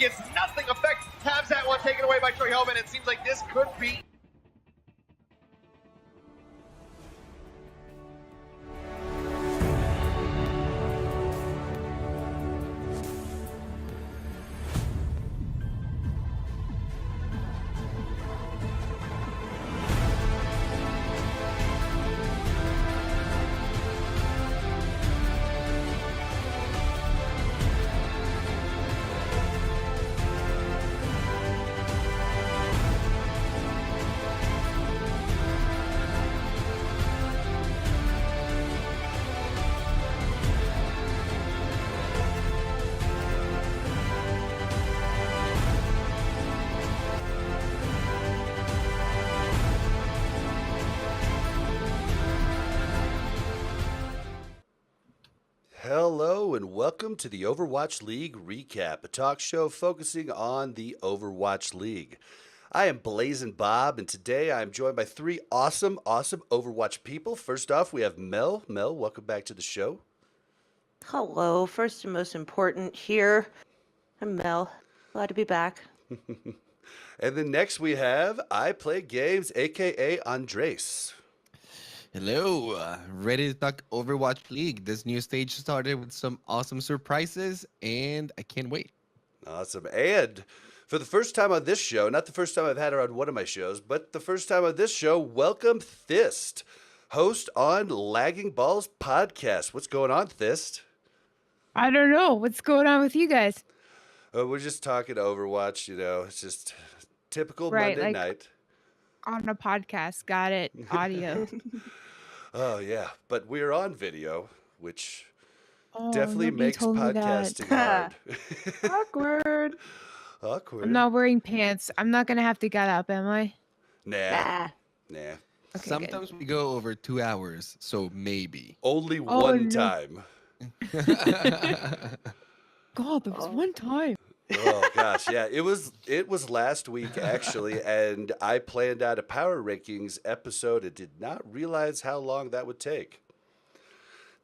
gets nothing effect. Has that one taken away by Troy Hellman. It seems like this could be. Hello and welcome to the Overwatch League Recap, a talk show focusing on the Overwatch League. I am BlazzinBob, and today I am joined by three awesome Overwatch people. First off, we have Mel. Mel, welcome back to the show. Hello, first and most important here. I'm Mel. Glad to be back. And then next we have I Play Games, aka Andres. Hello, ready to talk Overwatch League. This new stage started with some awesome surprises, and I can't wait. Awesome. And for the first time on this show, not the first time I've had her on one of my shows, but the first time on this show, welcome Thyst, host on Lagging Balls podcast. What's going on, Thyst? I don't know. What's going on with you guys? We're just talking Overwatch, you know, it's just typical Right, Monday like- night. On a podcast. Got it. Audio. Oh, yeah. But we're on video, which Oh, definitely nobody makes told me that. podcasting hard. Awkward. Awkward. I'm not wearing pants. I'm not going to have to get up, am I? Nah. Nah. Okay, Sometimes we go over 2 hours, so maybe. Only Oh, one no. time. God, there was one time. Oh gosh, yeah. It was last week actually, and I planned out a power rankings episode and did not realize how long that would take.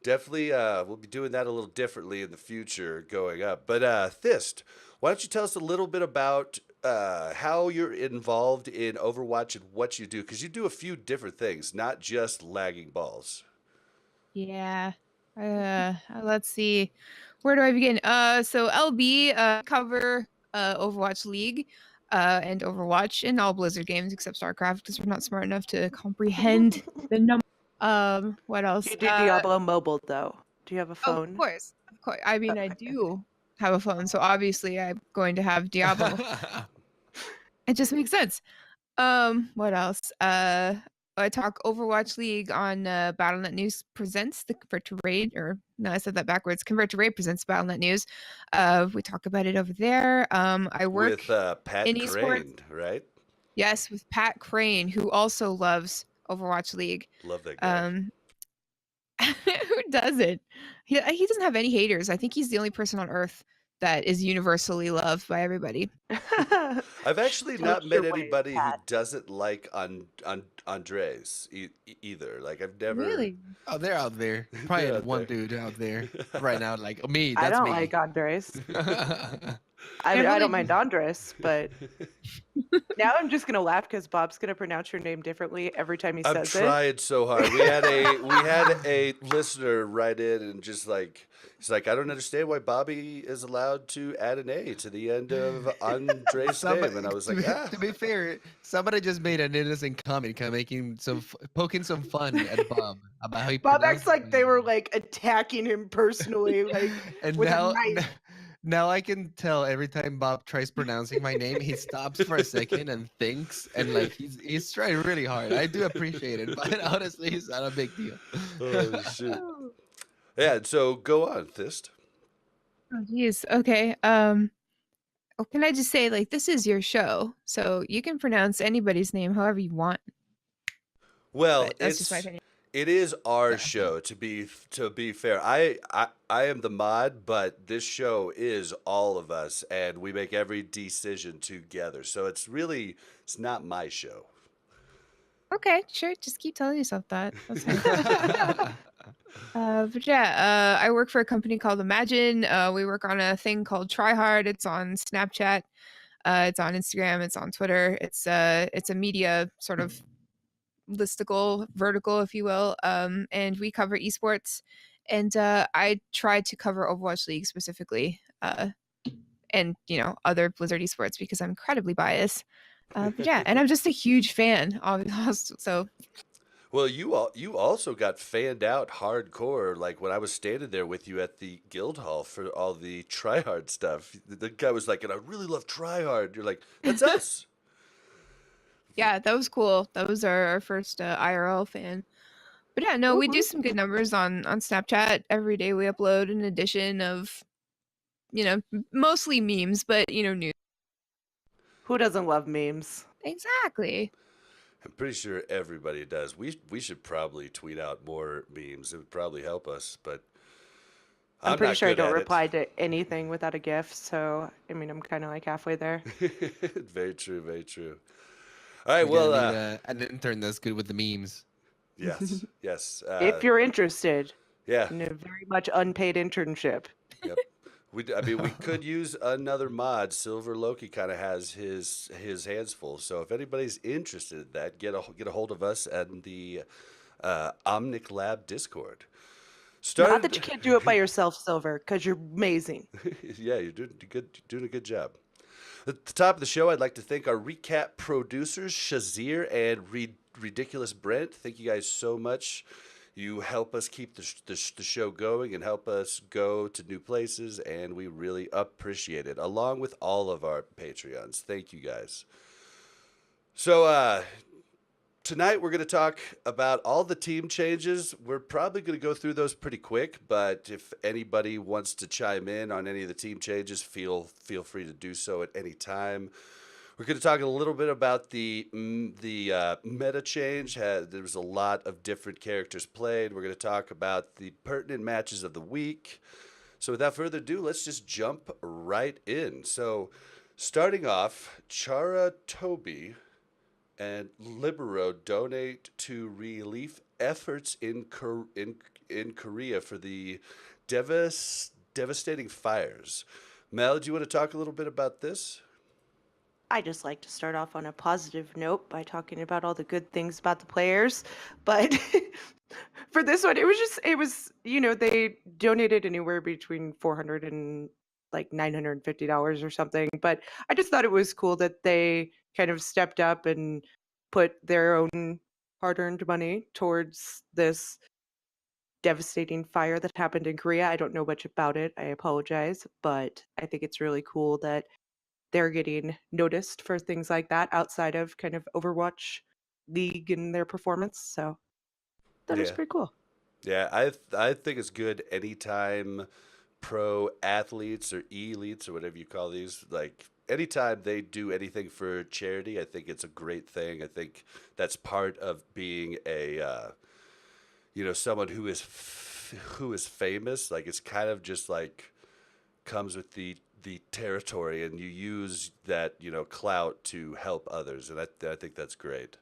Definitely we'll be doing that a little differently in the future going up. But Thyst, why don't you tell us a little bit about how you're involved in Overwatch and what you do? Because you do a few different things, not just lagging balls. Yeah. Let's see. Where do I begin? So LB cover Overwatch League and Overwatch and all Blizzard games except StarCraft because we're not smart enough to comprehend the number. What else? You do Diablo Mobile, though. Do you have a phone? Of course. I mean, I do have a phone, so obviously I'm going to have Diablo. It just makes sense. What else? I talk Overwatch League on Battle.net News presents the Convert to Raid, or no, I said that backwards. Convert to Raid presents Battle.net News. We talk about it over there. I work with Pat in Crane, esports. right? Yes, with Pat Crane, who also loves Overwatch League. Love that guy. Who doesn't? He doesn't have any haters. I think he's the only person on Earth that is universally loved by everybody. I've actually not Touch met your way, anybody who Pat. doesn't like Andres either. Like I've never. Really? Oh, they're out there. Probably They're out one there. dude out there right now, like me. I That's don't me. like Andres. I really don't mind Andres, but now I'm just gonna laugh because Bob's gonna pronounce your name differently every time he I'm says it. trying so hard. We had a listener write in and just like he's like, I don't understand why Bobby is allowed to add an A to the end of Andre's name, and I was like, to be fair, somebody just made an innocent comment, kind of making poking some fun at Bob about how he. Bob pronounced acts like his they were name. like attacking him personally, like And with now, a knife. now I can tell every time Bob tries pronouncing my name, he stops for a second and thinks, and like he's trying really hard. I do appreciate it, but honestly, it's not a big deal. oh shit. Yeah, so go on, Thyst. Oh, geez. Okay. Well, can I just say, like, this is your show, so you can pronounce anybody's name however you want. Well, But that's just my opinion. It is our show. To be fair, I am the mod, but this show is all of us, and we make every decision together. So it's not my show. Okay, sure. Just keep telling yourself that. That's fine. But yeah, I work for a company called Imagine. We work on a thing called Try Hard. It's on Snapchat. It's on Instagram. It's on Twitter. It's a media sort of listicle vertical, if you will. And we cover esports. And I try to cover Overwatch League specifically. And other Blizzard esports because I'm incredibly biased. But yeah, and I'm just a huge fan. So Well, you also got fanned out hardcore. Like when I was standing there with you at the guild hall for all the tryhard stuff. The guy was like, "And I really love tryhard." You're like, "That's us." yeah, that was cool. That was our first IRL fan. But yeah, no, we do some good numbers on Snapchat. Every day we upload an edition of, mostly memes, but news. Who doesn't love memes? Exactly. I'm pretty sure everybody does. We should probably tweet out more memes. It would probably help us, but I'm I'm pretty not sure I good don't at reply to anything without a GIF, so I mean I'm kind of like halfway there. it. Very true. Very true. All right. We're gonna Well, need an intern that's good with the memes. yes, yes. If you're interested Yeah. in a very much unpaid internship. Yep. I mean, we could use another mod. Silver Loki kind of has his hands full. So if anybody's interested in that, get a hold of us and the Omnic Lab Discord. Not that you can't do it by yourself, Silver, because you're amazing. Yeah, you're doing a good job. At the top of the show, I'd like to thank our recap producers, Shazir and Ridiculous Brent. Thank you guys so much. You help us keep the show going and help us go to new places, and we really appreciate it, along with all of our Patreons. Thank you guys. So tonight we're going to talk about all the team changes. We're probably going to go through those pretty quick, but if anybody wants to chime in on any of the team changes, feel free to do so at any time. We're going to talk a little bit about the meta change. There was a lot of different characters played. We're going to talk about the pertinent matches of the week. So without further ado, let's just jump right in. So starting off, Chara Toby and Libero donate to relief efforts in Korea for the devastating fires. Mel, do you want to talk a little bit about this? I just like to start off on a positive note by talking about all the good things about the players. But for this one, it was, they donated anywhere between $400 and like $950 or something. But I just thought it was cool that they kind of stepped up and put their own hard-earned money towards this devastating fire that happened in Korea. I don't know much about it. I apologize, but I think it's really cool that they're getting noticed for things like that outside of kind of Overwatch League and their performance. So that was pretty cool. Yeah, I think it's good anytime pro athletes or elites or whatever you call these, like anytime they do anything for charity, I think it's a great thing. I think that's part of being a someone who is famous. Like it's kind of just like comes with the territory, and you use that clout to help others, and I think that's great.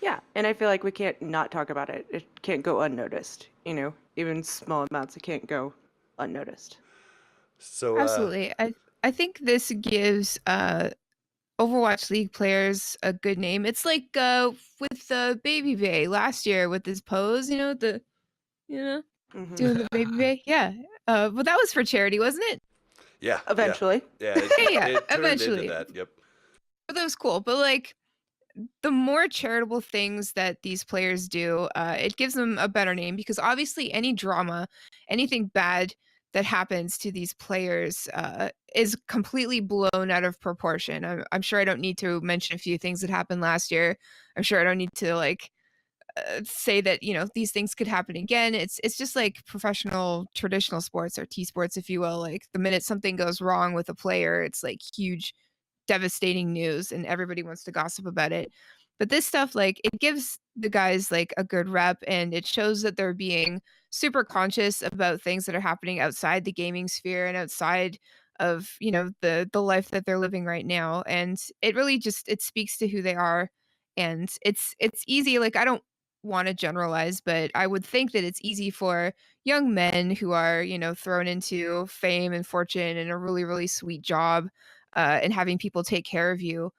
Yeah, and I feel like we can't not talk about it. It can't go unnoticed. Even small amounts, it can't go unnoticed. So Absolutely. I think this gives Overwatch League players a good name. It's like with Baby Bay last year with his pose, doing the Baby Bay. Yeah. But that was for charity, wasn't it? Yeah. Eventually. Yeah. It turned eventually into that. Yep. But that was cool. But like the more charitable things that these players do, it gives them a better name because obviously any drama, anything bad that happens to these players is completely blown out of proportion. I'm sure I don't need to mention a few things that happened last year. I'm sure I don't need to say that these things could happen again. It's just like professional traditional sports or T-sports, if you will. Like the minute something goes wrong with a player, it's like huge devastating news and everybody wants to gossip about it. But this stuff, like, it gives the guys like a good rep and it shows that they're being super conscious about things that are happening outside the gaming sphere and outside of the life that they're living right now. And it really just it speaks to who they are. And it's easy. Like want to generalize, but I would think that it's easy for young men who are, thrown into fame and fortune and a really, really sweet job, and having people take care of you.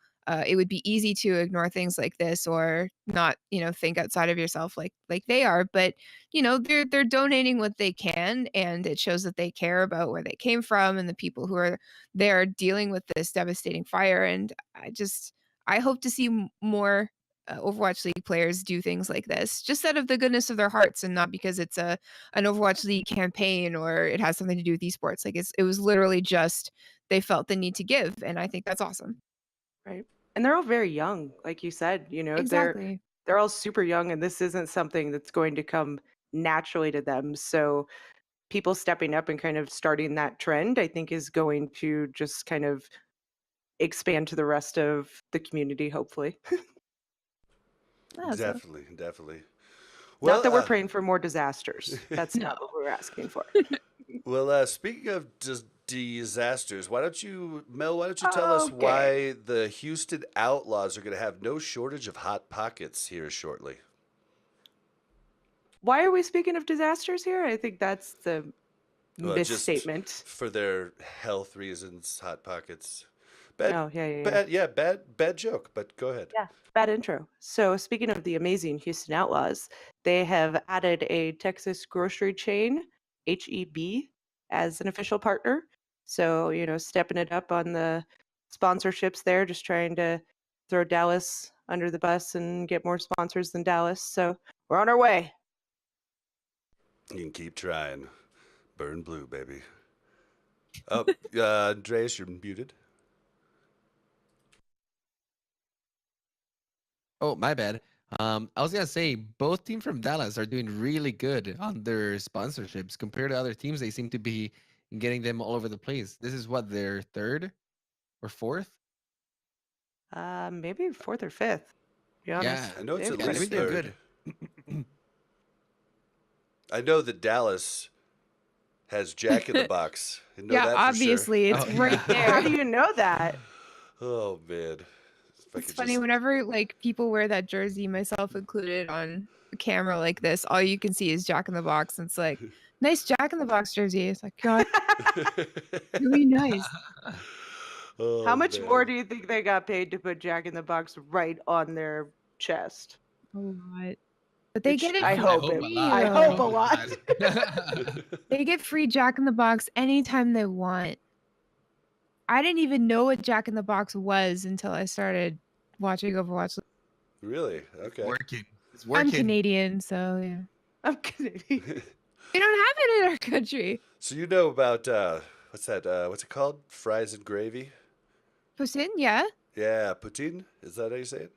It would be easy to ignore things like this or not, think outside of yourself like they are. But they're donating what they can, and it shows that they care about where they came from and the people who are there dealing with this devastating fire. And I hope to see more Overwatch League players do things like this, just out of the goodness of their hearts, and not because it's an Overwatch League campaign or it has something to do with esports. Like it was literally just they felt the need to give, and I think that's awesome. Right. And they're all very young, like you said, Exactly. they're all super young, and this isn't something that's going to come naturally to them. So people stepping up and kind of starting that trend, I think, is going to just kind of expand to the rest of the community, hopefully. Definitely. Not that we're praying for more disasters. That's No. not what we're asking for. Well, speaking of disasters, Mel, why don't you tell us Okay. why the Houston Outlaws are going to have no shortage of hot pockets here shortly? Why are we speaking of disasters here? I think that's the Well, just misstatement. for their health reasons, hot pockets. Oh, yeah. Bad joke, but go ahead. Yeah, bad intro. So, speaking of the amazing Houston Outlaws, they have added a Texas grocery chain, HEB, as an official partner. So, stepping it up on the sponsorships there, just trying to throw Dallas under the bus and get more sponsors than Dallas. So, we're on our way. You can keep trying. Burn blue, baby. Oh, Andreas, you're muted. Oh, my bad. I was gonna say both teams from Dallas are doing really good on their sponsorships compared to other teams. They seem to be getting them all over the place. This is what, their third or fourth? Maybe fourth or fifth. To be honest. Yeah, I know it's They've at got least it doing third. good. I know that Dallas has Jack in the Box. I know Yeah, that for sure. obviously, it's Oh, right yeah. How there. do you know that? Oh man, if I It's could funny just- whenever like people wear that jersey, myself included, on a camera like this. All you can see is Jack in the Box, and it's like, nice Jack in the Box jersey. It's like, God, really nice. Oh, How much man. more do you think they got paid to put Jack in the Box right on their chest? A lot, but they Which get it. I for hope a it- free, lot. I though. hope a lot. They get free Jack in the Box anytime they want. I didn't even know what Jack in the Box was until I started watching Overwatch. Really? Okay. Working. It's I'm working. Canadian, so yeah. I'm kidding. We don't have it in our country. So you know about what's that? What's it called? Fries and gravy? Poutine, yeah. Yeah, poutine. Is that how you say it?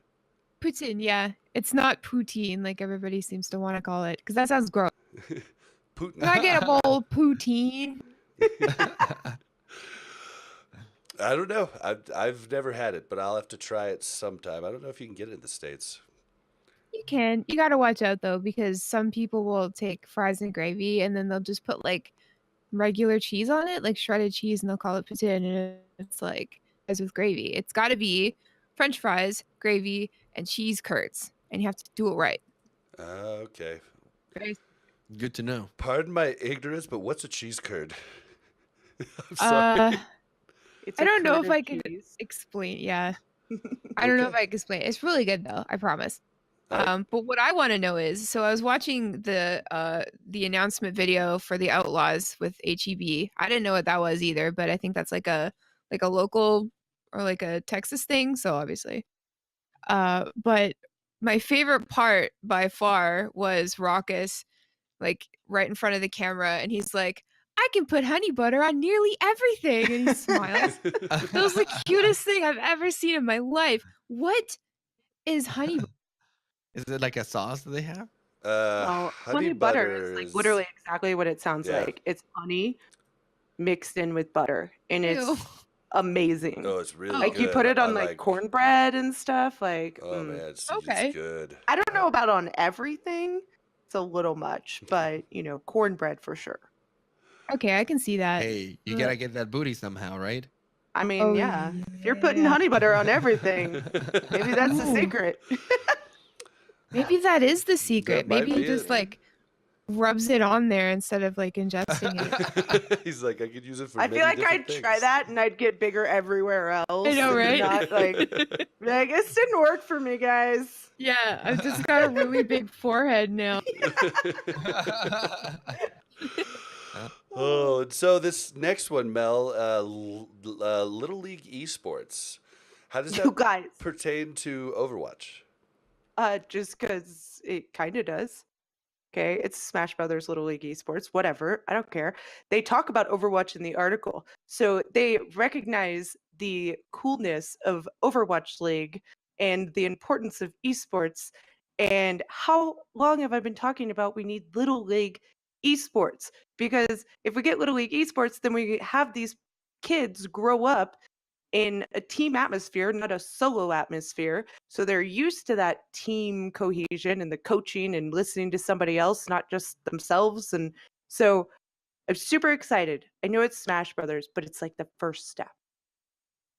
Poutine, yeah. It's not poutine like everybody seems to want to call it, because that sounds gross. Putin. Can I get a bowl of poutine? I don't know. I've never had it, but I'll have to try it sometime. I don't know if you can get it in the States. You can. You got to watch out though, because some people will take fries and gravy and then they'll just put like regular cheese on it, like shredded cheese, and they'll call it poutine. And it's like fries with gravy. It's got to be French fries, gravy, and cheese curds, and you have to do it right. Okay. Good to know. Pardon my ignorance, but what's a cheese curd? I'm sorry. It's I a don't know curd if of I could cheese. explain. Yeah, I don't know if Okay. I can explain. It's really good though. I promise. All right. But what I want to know is, so I was watching the announcement video for the Outlaws with HEB. I didn't know what that was either, but I think that's like a local or like a Texas thing. So obviously, but my favorite part by far was Raucus, like right in front of the camera, and he's like, "I can put honey butter on nearly everything," and he smiles. That was the cutest thing I've ever seen in my life. What is honey butter? Is it like a sauce that they have? Well, honey butter is like literally exactly what it sounds Yeah. like. It's honey mixed in with butter, and Ew. it's amazing. Oh, it's really Like good. you put it on I like cornbread and stuff. Like, Oh man, it's Okay. good. I don't know about on everything. It's a little much, but cornbread for sure. Okay, I can see that. Hey, you gotta get that booty somehow, right? I mean, Oh, yeah. If you're putting yeah. honey butter on everything, maybe that's the Ooh. secret. Maybe that is the secret. That might Maybe he be just it. like rubs it on there instead of like ingesting it. He's like, I could use it for I many feel like different I'd things. try that and I'd get bigger everywhere else. I know, and right? Not like this didn't work for me, guys. Yeah, I've just got a really big forehead now. Oh, and so this next one, Mel, Little League esports. How does You that guys, pertain to Overwatch? just because it kind of does. Okay, it's Smash Brothers Little League Esports, whatever. I don't care. They talk about Overwatch in the article. So they recognize the coolness of Overwatch League and the importance of esports. And how long have I been talking about we need Little League Esports? Because if we get Little League Esports, then we have these kids grow up in a team atmosphere, not a solo atmosphere. So they're used to that team cohesion and the coaching and listening to somebody else, not just themselves. And so I'm super excited. I know it's Smash Brothers, but it's like the first step.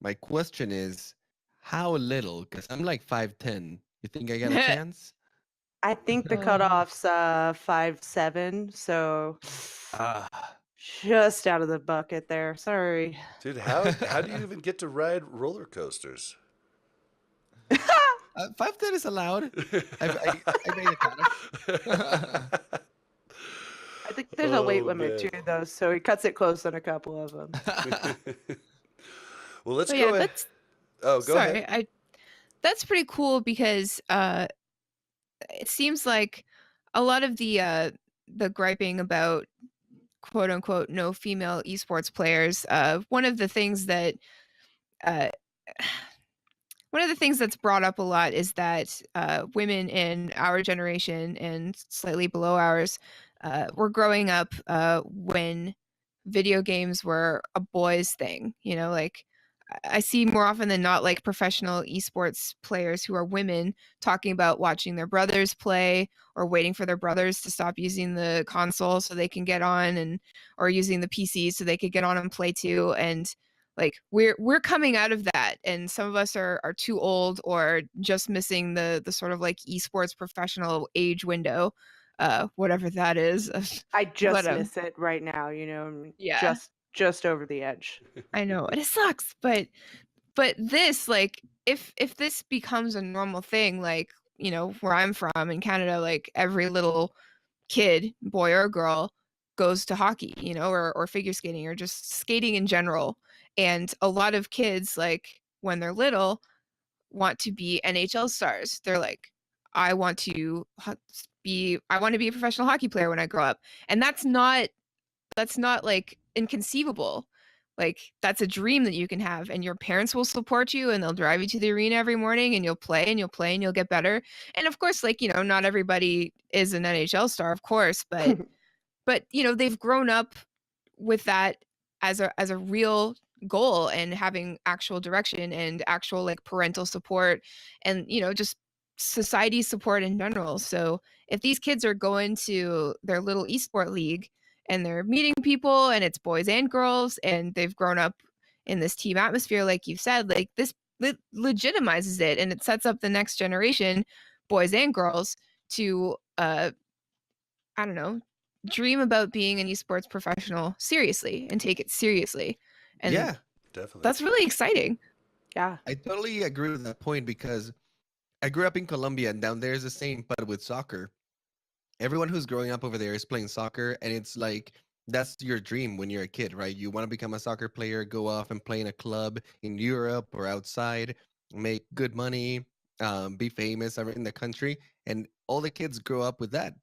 My question is, how little? Because I'm like 5'10". You think I got a chance? I think the cutoff's 5'7", so just out of the bucket there. Sorry. Dude, how do you even get to ride roller coasters? 5'10" is allowed. I made it kind of. I think there's a weight Oh, limit man. too, though, so he cuts it close on a couple of them. Well, let's But go yeah, ahead. that's Oh, go sorry. ahead. That's pretty cool because it seems like a lot of the griping about quote unquote no female esports players. One of the things that uh, one of the things that's brought up a lot is that women in our generation and slightly below ours were growing up when video games were a boys thing. You know, like I see more often than not like professional esports players who are women talking about watching their brothers play or waiting for their brothers to stop using the console so they can get on, and or using the PC so they could get on and play too. And like we're coming out of that, and some of us are too old or just missing the sort of like esports professional age window, whatever that is. I just But miss it right now, you know, I'm yeah. just over the edge. I know, and it sucks, but this, like, if this becomes a normal thing, like, you know, where I'm from in Canada, like every little kid, boy or girl, goes to hockey, you know, or figure skating or just skating in general. And a lot of kids, like when they're little, want to be NHL stars. They're like, I want to I want to be a professional hockey player when I grow up. And that's not like inconceivable. Like that's a dream that you can have, and your parents will support you and they'll drive you to the arena every morning, and you'll play and you'll play and you'll get better. And of course, like, you know, not everybody is an NHL star, of course, but you know, they've grown up with that as a real goal, and having actual direction and actual like parental support, and you know, just society support in general. So if these kids are going to their little esport league and they're meeting people and it's boys and girls and they've grown up in this team atmosphere, like you said, like this legitimizes it, and it sets up the next generation, boys and girls, to I don't know, dream about being an esports professional seriously and take it seriously. And Yeah, Definitely. that's really exciting. Yeah. I totally agree with that point because I grew up in Colombia, and down there is the same, but with soccer. Everyone who's growing up over there is playing soccer, and it's like that's your dream when you're a kid, right? You want to become a soccer player, go off and play in a club in Europe or outside, make good money, be famous in the country, and all the kids grow up with that.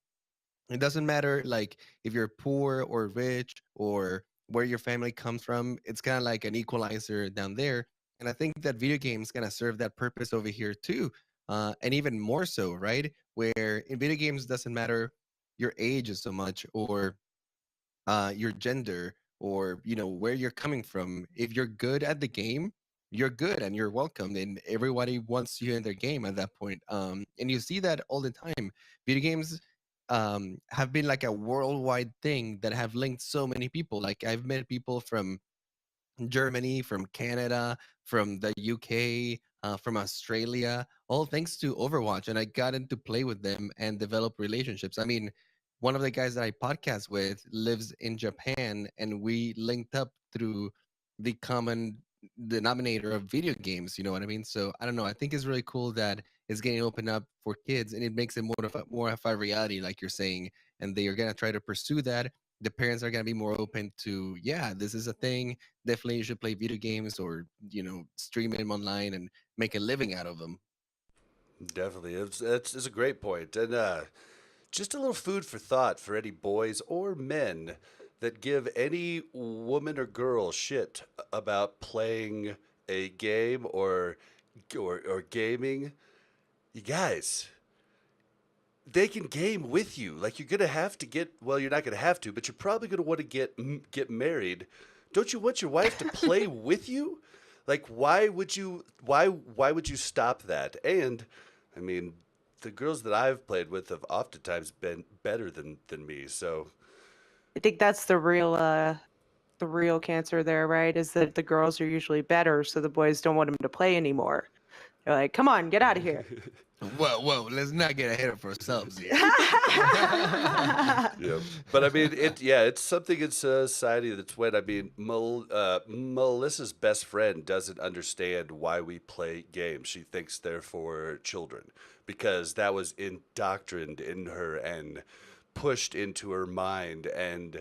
It doesn't matter like if you're poor or rich or where your family comes from. It's kind of like an equalizer down there. And I think that video games gonna serve that purpose over here too, and even more so, right? Where in video games doesn't matter your age so much, or your gender, or you know where you're coming from. If you're good at the game, you're good and you're welcomed, and everybody wants you in their game at that point. And you see that all the time. Video games have been like a worldwide thing that have linked so many people. Like I've met people from Germany, from Canada, from the UK, from Australia, all thanks to Overwatch, and I got into play with them and develop relationships. I mean, one of the guys that I podcast with lives in Japan, and we linked up through the common denominator of video games. You know what I mean? So I don't know. I think it's really cool that it's getting opened up for kids, and it makes it more of a reality, like you're saying. And they are gonna try to pursue that. The parents are gonna be more open to, yeah, this is a thing. Definitely, you should play video games or stream them online and make a living out of them. Definitely, it's a great point, and just a little food for thought for any boys or men that give any woman or girl shit about playing a game or gaming. You guys, they can game with you. Like you're gonna have to get. Well, you're not gonna have to, but you're probably gonna want to get married. Don't you want your wife to play with you? Like, why would you? Why would you stop that? And, I mean, the girls that I've played with have oftentimes been better than me. So I think that's the real cancer there, right? Is that the girls are usually better, so the boys don't want them to play anymore. They're like, "Come on, get out of here." Whoa, let's not get ahead of ourselves here. yeah, but I mean, it's something in society that's when I mean, Melissa's best friend doesn't understand why we play games. She thinks they're for children because that was indoctrined in her and pushed into her mind, and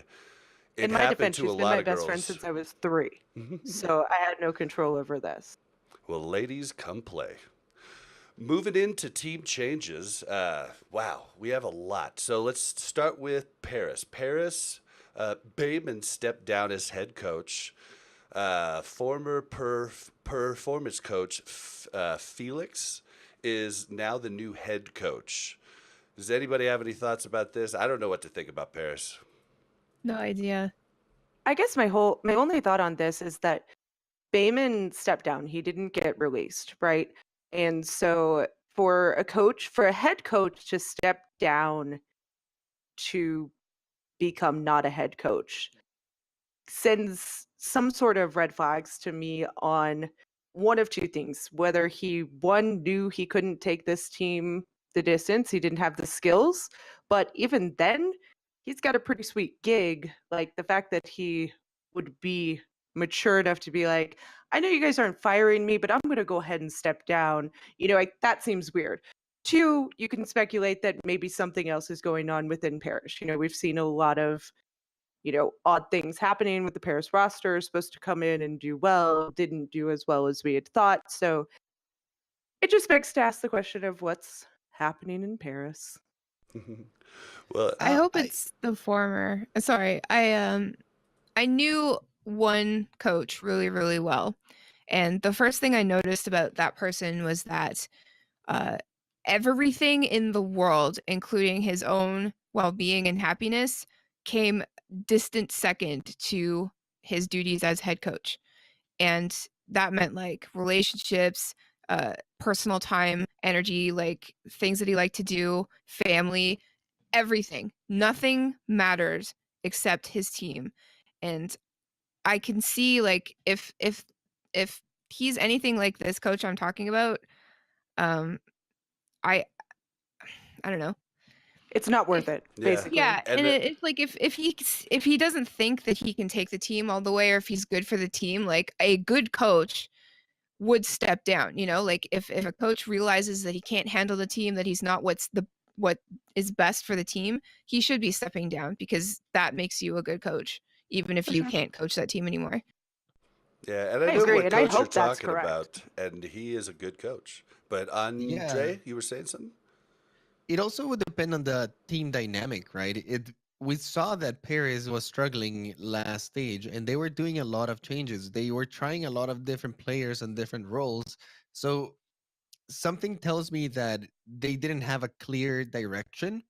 it In my happened defense, to she's a been lot my of best friend girls. since I was 3. So I had no control over this. Well, ladies, come play. Moving into team changes, wow, we have a lot. So let's start with Paris. Paris, Bayman stepped down as head coach. Former performance coach Felix is now the new head coach. Does anybody have any thoughts about this? I don't know what to think about Paris. No idea. I guess my only thought on this is that Bayman stepped down. He didn't get released, right? And so for a head coach to step down to become not a head coach sends some sort of red flags to me on one of two things. Whether he, one, knew he couldn't take this team the distance, he didn't have the skills, but even then, he's got a pretty sweet gig. Like the fact that he would be mature enough to be like, I know you guys aren't firing me, but I'm going to go ahead and step down. Like that seems weird. Two, you can speculate that maybe something else is going on within Parish. We've seen a lot of odd things happening with the Paris roster. Supposed to come in and do well, didn't do as well as we had thought. So it just begs to ask the question of what's happening in Paris. Well, I hope I it's the former. Sorry, I knew one coach really, really well, and the first thing I noticed about that person was that uh, everything in the world, including his own well-being and happiness, came distant second to his duties as head coach. And that meant like relationships, personal time, energy, like things that he liked to do, family, everything. Nothing matters except his team. And I can see like if he's anything like this coach I'm talking about, um I I don't know. It's not worth it, Yeah. basically. Yeah, And and it's like if he doesn't think that he can take the team all the way, or if he's good for the team, like a good coach would step down. Like if a coach realizes that he can't handle the team, that he's not what is best for the team, he should be stepping down, because that makes you a good coach, even if For you sure. can't coach that team anymore. yeah, and I I know agree, what and I coach you're hope that's talking correct. about, and he is a good coach. But yeah. Andre, you were saying something? It also would depend on the team dynamic, right? We saw that Paris was struggling last stage, and they were doing a lot of changes. They were trying a lot of different players and different roles. So something tells me that they didn't have a clear direction,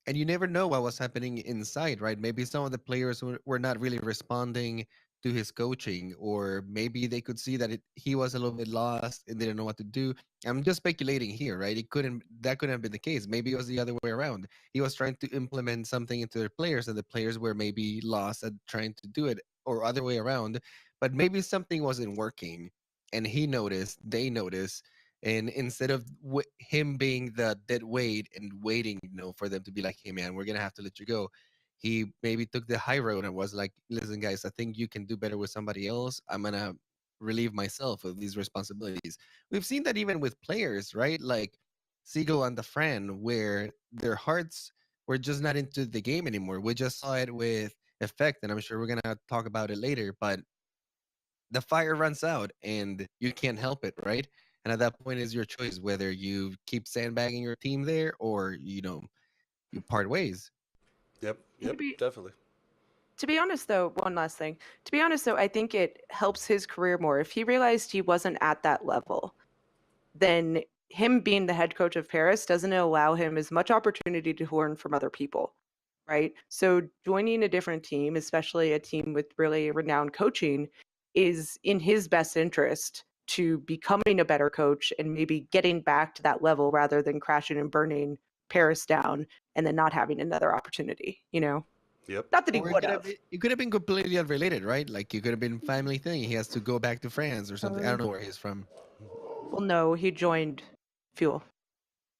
and you never know what was happening inside, right? Maybe some of the players were not really responding to his coaching, or maybe they could see that he was a little bit lost and didn't know what to do. I'm just speculating here, right? That couldn't have been the case. Maybe it was the other way around. He was trying to implement something into their players, and the players were maybe lost at trying to do it, or other way around. But maybe something wasn't working, and he noticed, they noticed, And instead of him being the dead weight and waiting, for them to be like, hey man, we're gonna have to let you go, he maybe took the high road and was like, listen guys, I think you can do better with somebody else. I'm gonna relieve myself of these responsibilities. We've seen that even with players, right? Like Siegel and the Fran, where their hearts were just not into the game anymore. We just saw it with Effect, and I'm sure we're gonna talk about it later, but the fire runs out and you can't help it, right? And at that point is your choice whether you keep sandbagging your team there or you part ways. Yep, To yep, be definitely. to be honest though, one last thing. To be honest though, I think it helps his career more. If he realized he wasn't at that level, then him being the head coach of Paris doesn't allow him as much opportunity to learn from other people, right? So joining a different team, especially a team with really renowned coaching, is in his best interest to becoming a better coach and maybe getting back to that level rather than crashing and burning Paris down and then not having another opportunity, Yep. Not that he Or it would could have have. been, it could have been completely unrelated, right? Like it could have been family thing. He has to go back to France or something. I don't know where he's from. Well, no, he joined Fuel.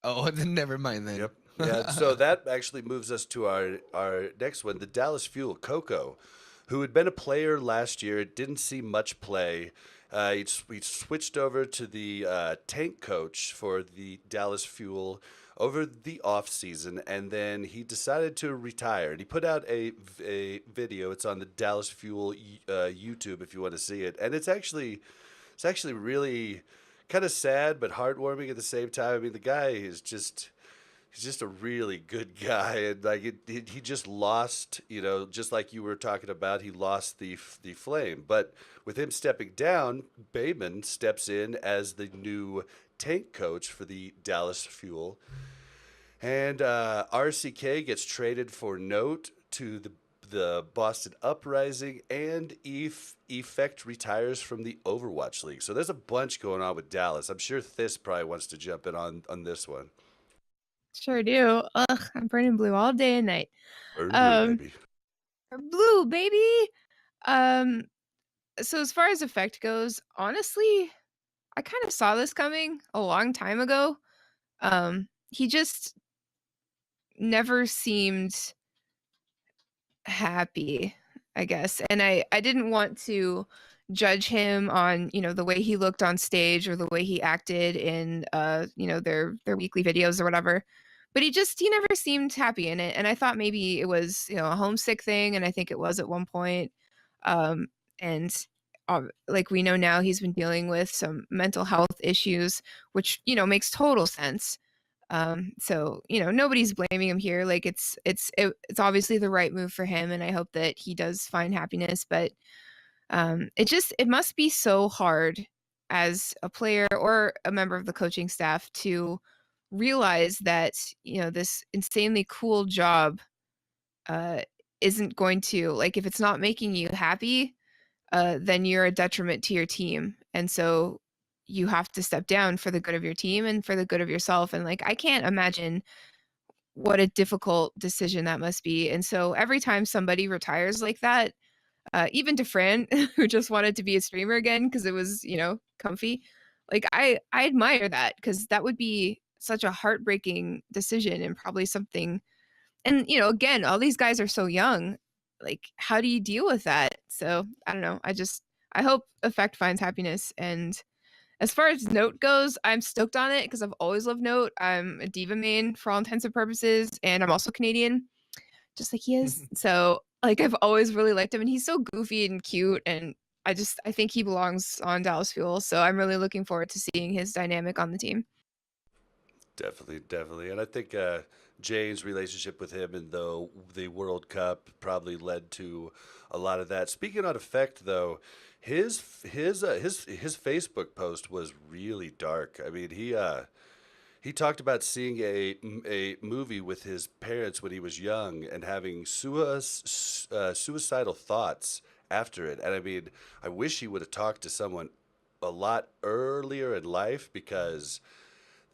Oh, then never mind then. Yep. Yeah. So that actually moves us to our next one, the Dallas Fuel, Coco, who had been a player last year, didn't see much play. He switched over to the tank coach for the Dallas Fuel over the off season, and then he decided to retire. And he put out a video. It's on the Dallas Fuel YouTube if you want to see it, and it's actually really kind of sad but heartwarming at the same time. I mean, the guy is just he's just a really good guy, and like he just lost, just like you were talking about, he lost the flame. But with him stepping down, Bateman steps in as the new tank coach for the Dallas Fuel, and RCK gets traded for Note to the Boston Uprising, and Effect retires from the Overwatch League. So there's a bunch going on with Dallas. I'm sure Thyst probably wants to jump in on this one. Sure do. Ugh, I'm burning blue all day and night. Burn blue, Um, baby. blue, baby. Um, so as far as Effect goes, honestly, I kind of saw this coming a long time ago. He just never seemed happy, I guess. And I didn't want to judge him on, the way he looked on stage or the way he acted in their weekly videos or whatever. But he never seemed happy in it. And I thought maybe it was, a homesick thing, and I think it was at one point. Um and like we know now, he's been dealing with some mental health issues, which, makes total sense. So nobody's blaming him here. Like it's obviously the right move for him, and I hope that he does find happiness. But it must be so hard as a player or a member of the coaching staff to realize that this insanely cool job uh isn't going to, like, if it's not making you happy, then you're a detriment to your team. And so you have to step down for the good of your team and for the good of yourself. And like, I can't imagine what a difficult decision that must be. And so every time somebody retires like that, even to Fran, who just wanted to be a streamer again because it was, comfy, like I admire that, because that would be such a heartbreaking decision and probably something. And again, all these guys are so young. Like, how do you deal with that? So I don't know. I hope Effect finds happiness. And as far as Note goes, I'm stoked on it because I've always loved Note. I'm a Diva main for all intents and purposes, and I'm also Canadian, just like he is. So like, I've always really liked him, and he's so goofy and cute, and I think he belongs on Dallas Fuel. So I'm really looking forward to seeing his dynamic on the team. Definitely, definitely, and I think Jane's relationship with him in the World Cup probably led to a lot of that. Speaking on Effect, though, his Facebook post was really dark. I mean, he talked about seeing a movie with his parents when he was young and having suicidal thoughts after it. And I mean, I wish he would have talked to someone a lot earlier in life, because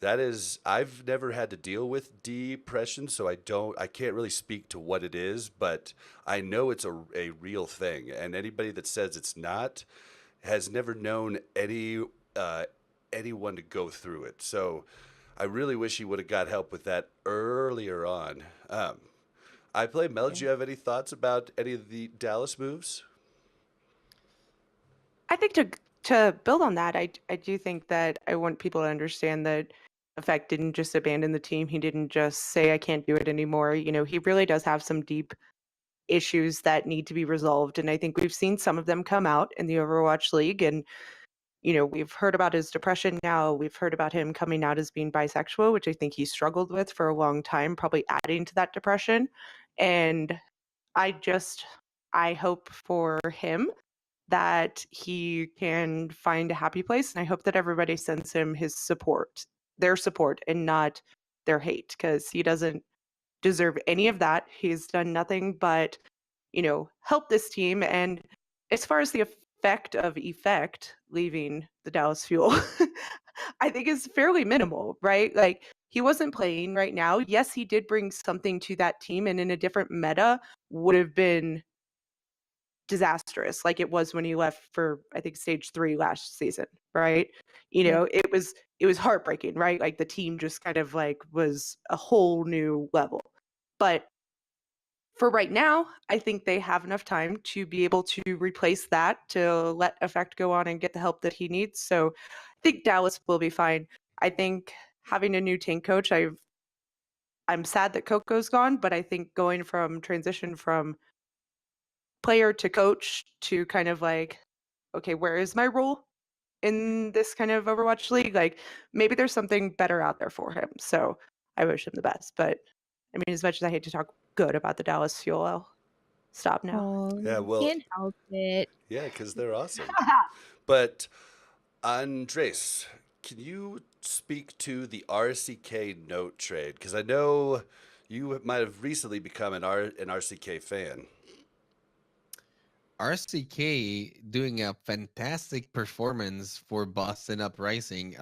that is, I've never had to deal with depression, so I can't really speak to what it is, but I know it's a real thing. And anybody that says it's not has never known any anyone to go through it. So I really wish he would have got help with that earlier on. I play Mel. Do you have any thoughts about any of the Dallas moves? I think to build on that, I do think that I want people to understand that Effect didn't just abandon the team. He didn't just say I can't do it anymore. You know, he really does have some deep issues that need to be resolved, and I think we've seen some of them come out in the Overwatch League. And you know, we've heard about his depression now. We've heard about him coming out as being bisexual, which I think he struggled with for a long time, probably adding to that depression. And I hope for him that he can find a happy place. And I hope that everybody sends him his support, their support, and not their hate, because he doesn't deserve any of that. He's done nothing but, you know, help this team. And as far as the effect of Effect leaving the Dallas Fuel, I think is fairly minimal, right? Like, he wasn't playing right now. Yes, he did bring something to that team, and in a different meta would have been disastrous, like it was when he left for, I think, stage 3 last season, right? You Yeah. know, it was heartbreaking, right? Like the team just kind of like was a whole new level. But for right now, I think they have enough time to be able to replace that, to let Effect go on and get the help that he needs. So I think Dallas will be fine. I think having a new tank coach, I'm sad that Coco's gone, but I think going from transition from player to coach to kind of like, okay, where is my role in this kind of Overwatch League? Like, maybe there's something better out there for him. So I wish him the best. But I mean, as much as I hate to talk good about the Dallas Fuel, I'll stop now. Oh, Yeah, well, can't help it. yeah, because they're awesome. But Andres, can you speak to the RCK note trade? Because I know you might have recently become an RCK fan. RCK doing a fantastic performance for Boston Uprising.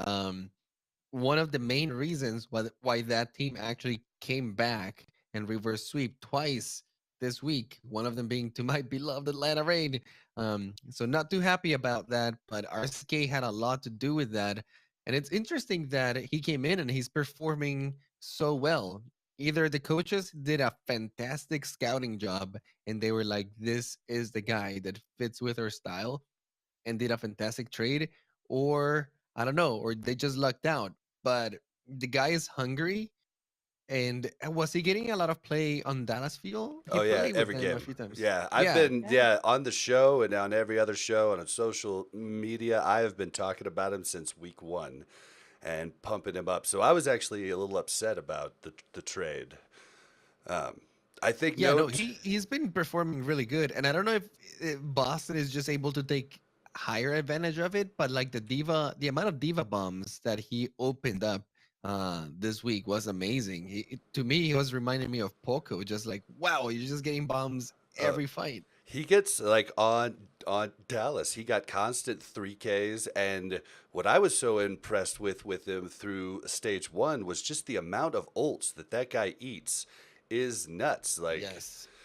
One of the main reasons why that team actually came back and reverse sweep twice this week. One of them being to my beloved Atlanta Rain. So not too happy about that, but RCK had a lot to do with that. And it's interesting that he came in and he's performing so well. Either the coaches did a fantastic scouting job and they were like, this is the guy that fits with our style and did a fantastic trade, or I don't know, or they just lucked out. But the guy is hungry. And was he getting a lot of play on Dallas Fuel? He Oh yeah, played with every them a game. few times. Yeah, I've Yeah. been on the show and on every other show and on social media. I have been talking about him since week 1 and pumping him up. So I was actually a little upset about the trade. I think Yeah, no, note. he's been performing really good, and I don't know if Boston is just able to take higher advantage of it, but like the amount of diva bombs that he opened up this week was amazing. To me, he was reminding me of Poco, just like wow, you're just getting bombs every fight. He gets like on Dallas. He got constant 3Ks, and what I was so impressed with him through stage 1 was just the amount of ults that guy eats is nuts. Like,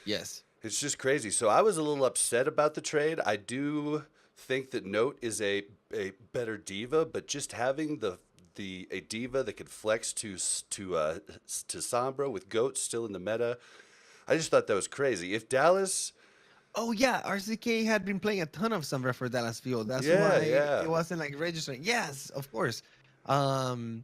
Yes. it's just crazy. So I was a little upset about the trade. I do think that Note is a better diva, but just having a diva that could flex to Sombra with Goat still in the meta, I just thought that was crazy. If Dallas. Oh yeah, RCK had been playing a ton of Sombra for Dallas Fuel. That's Yeah, why yeah. it wasn't like registering. Yes, of course. I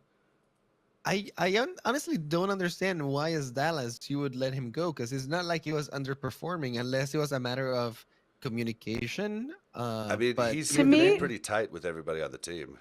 honestly don't understand why as Dallas you would let him go, because it's not like he was underperforming unless it was a matter of communication. I mean, But he To seemed to be me, pretty tight with everybody on the team.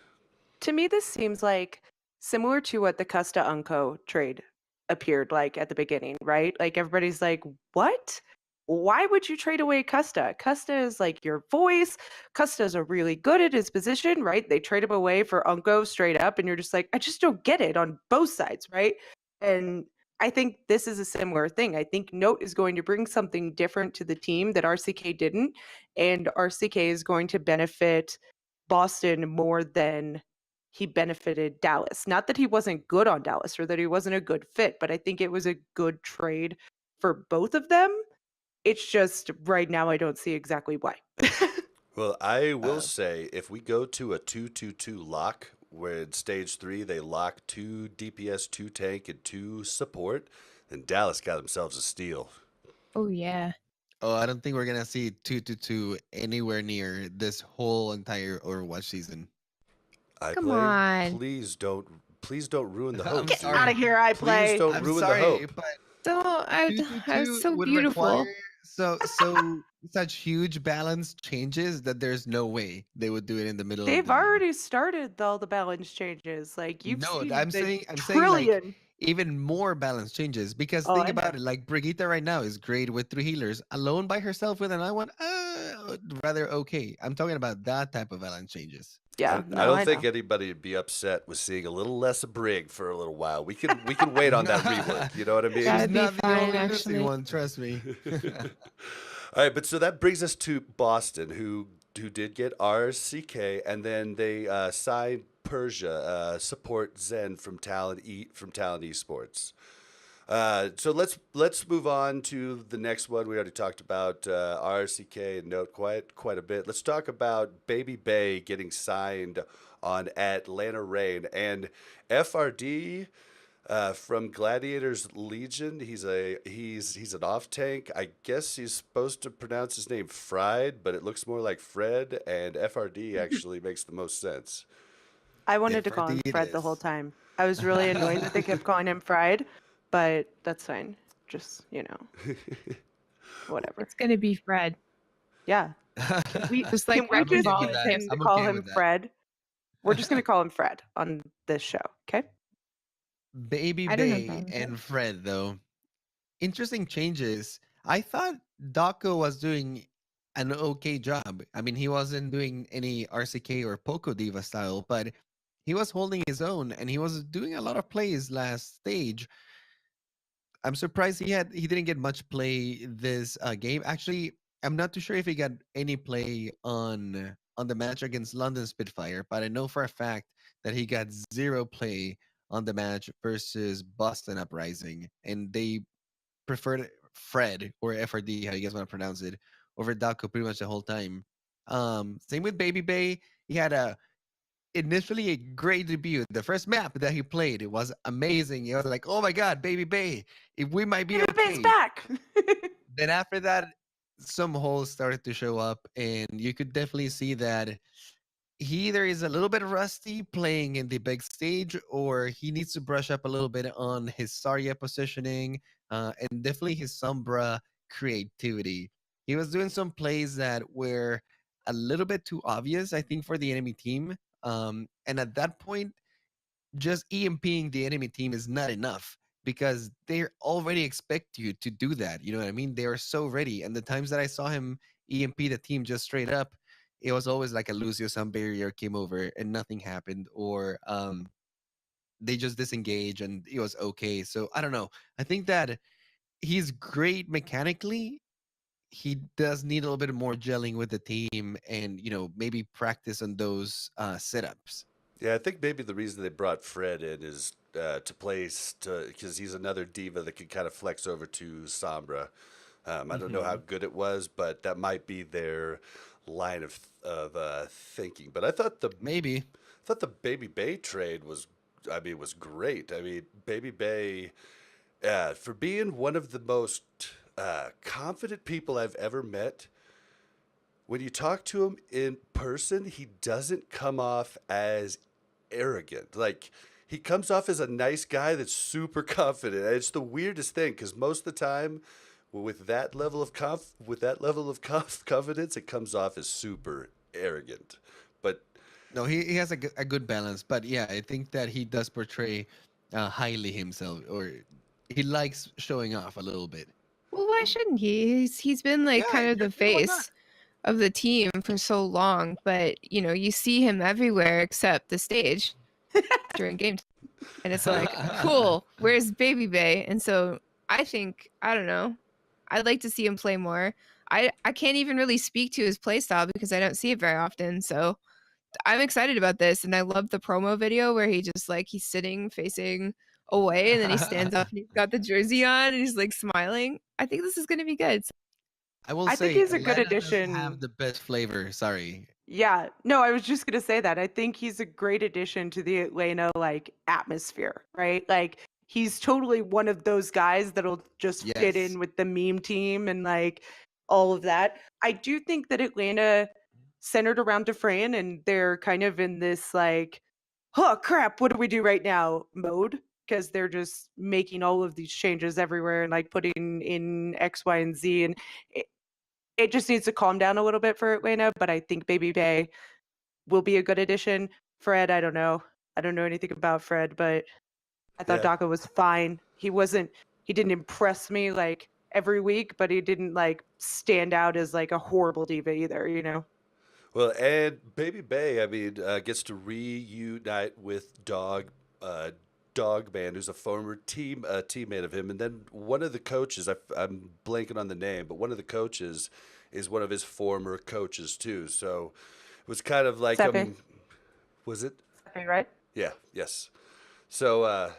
this seems like similar to what the Custa Unco trade appeared like at the beginning, right? Like everybody's like, what? Why would you trade away Custa? Custa is like your voice. Custa's are really good at his position, right? They trade him away for Unco straight up, and you're just like, I just don't get it on both sides, right? And I think this is a similar thing. I think Note is going to bring something different to the team that RCK didn't, and RCK is going to benefit Boston more than he benefited Dallas. Not that he wasn't good on Dallas or that he wasn't a good fit, but I think it was a good trade for both of them. It's just right now I don't see exactly why. Well, I will say if we go to a 2-2-2 lock where in stage 3 they locked 2 DPS, 2 tank, and 2 support, and Dallas got themselves a steal. Oh yeah. Oh, I don't think we're gonna see 2-2 anywhere near this whole entire Overwatch season. I Come play. on. Please don't ruin the I'm hope. Get dude. out of here, I Please play. don't I'm ruin the sorry, hope. but Don't I was 2-2 so would beautiful. require such huge balance changes that there's no way they would do it in the middle of They've the year. already started all the balance changes. Like you've No, seen I'm the saying like trillion. even more balance changes because Oh, think I about know. it. Like Brigitte right now is great with 3 healers. Alone by herself with another one, rather okay. I'm talking about that type of balance changes. Yeah, I no, don't I think know. anybody would be upset with seeing a little less of Brig for a little while. We can wait on that rework. You know what I mean? She's That'd be not the fine, only actually. missing one, trust me. All right, but so that brings us to Boston, who did get RCK, and then they signed Persia, support Zen from Talent Esports. So let's move on to the next one. We already talked about RCK and Note quite a bit. Let's talk about Baby Bay getting signed on Atlanta Reign and FRD from Gladiators Legion. He's an off tank. I guess he's supposed to pronounce his name Fried, but it looks more like Fred. And FRD actually makes the most sense. I wanted to call him FRD it Fred the whole is. time. I was really annoyed that they kept calling him Fried, but that's fine. Just, whatever. It's gonna be Fred. Yeah. We Just like can we I'm Wrecking just okay Ball with is that. continue to I'm call okay him with that. Fred? We're just gonna call him Fred on this show, okay? Baby I don't have a Bay problem with that. and Fred, though. Interesting changes. I thought Daco was doing an okay job. I mean, he wasn't doing any RCK or Poco Diva style, but he was holding his own and he was doing a lot of plays last stage. I'm surprised he didn't get much play this game. Actually, I'm not too sure if he got any play on the match against London Spitfire, but I know for a fact that he got 0 play on the match versus Boston Uprising, and they preferred Fred or FRD, how you guys want to pronounce it, over Daco pretty much the whole time. Same with Baby Bay. He had initially a great debut. The first map that he played, it was amazing. It was like, oh my god, Baby Bay, if we might be Baby Bay's okay. back. Then after that, some holes started to show up, and you could definitely see that he either is a little bit rusty playing in the big stage, or he needs to brush up a little bit on his Zarya positioning, and definitely his Sombra creativity. He was doing some plays that were a little bit too obvious, I think, for the enemy team. And at that point, just EMPing the enemy team is not enough because they already expect you to do that. You know what I mean? They are so ready. And the times that I saw him EMP the team just straight up, it was always like a Lucio some barrier came over and nothing happened, or they just disengage and it was okay. So I don't know. I think that he's great mechanically. He does need a little bit more gelling with the team and, maybe practice on those setups. Yeah, I think maybe the reason they brought Fred in is because he's another diva that can kind of flex over to Sombra. I don't know how good it was, but that might be their line of thinking. But I thought Maybe. the Baby Bay trade was great. I mean, Baby Bay, for being one of the most confident people I've ever met. When you talk to him in person, he doesn't come off as arrogant. Like, he comes off as a nice guy that's super confident. And it's the weirdest thing because most of the time, with that level of confidence, it comes off as super arrogant. But No, he has a good balance. But yeah, I think that he does portray highly himself, or he likes showing off a little bit. Well, why shouldn't he? He's been like Yeah, kind of the why not? face of the team for so long, but you see him everywhere except the stage during game time. And it's like, cool, where's Baby Bay? And so I don't know, I'd like to see him play more. I can't even really speak to his play style because I don't see it very often. So I'm excited about this. And I love the promo video where he just he's sitting facing away and then he stands up and he's got the jersey on and he's like smiling. I think this is going to be good. I will I think say he's a good Atlanta doesn't have addition. the best flavor. Sorry, Yeah, no, I was just gonna say that. I think he's a great addition to the Atlanta like atmosphere, right? Like he's totally one of those guys that'll just fit Yes. in with the meme team and like all of that. I do think that Atlanta centered around Dufresne and they're kind of in this like, oh crap, what do we do right now mode? Because they're just making all of these changes everywhere and like putting in X, Y, and Z. And it just needs to calm down a little bit for Atlanta, but I think Baby Bay will be a good addition. Fred, I don't know. I don't know anything about Fred, but I thought Yeah. Daka was fine. He didn't impress me like every week, but he didn't like stand out as like a horrible diva either, you know? Well, and Baby Bay, I mean, gets to reunite with Dog Man, who's a former teammate of him, and then one of the coaches, I'm blanking on the name, but one of the coaches is one of his former coaches too. So it was kind of like Sepe. was it? Sepe, right? Yeah, yes. So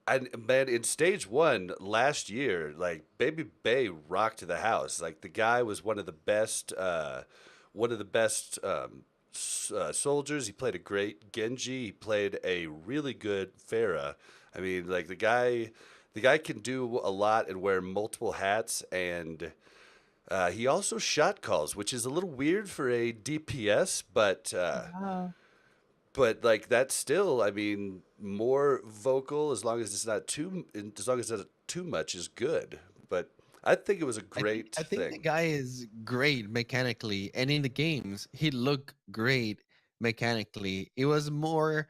and man, in stage one last year, like Baby Bay rocked the house. Like the guy was one of the best soldiers. He played a great Genji. He played a really good Pharah. I mean, like the guy can do a lot and wear multiple hats, and he also shot calls, which is a little weird for a DPS, Wow. but like that's still, I mean, more vocal as long as it's not too much is good. But I think it was a great I think the thing. guy is great mechanically, and in the games, he looked great mechanically. It was more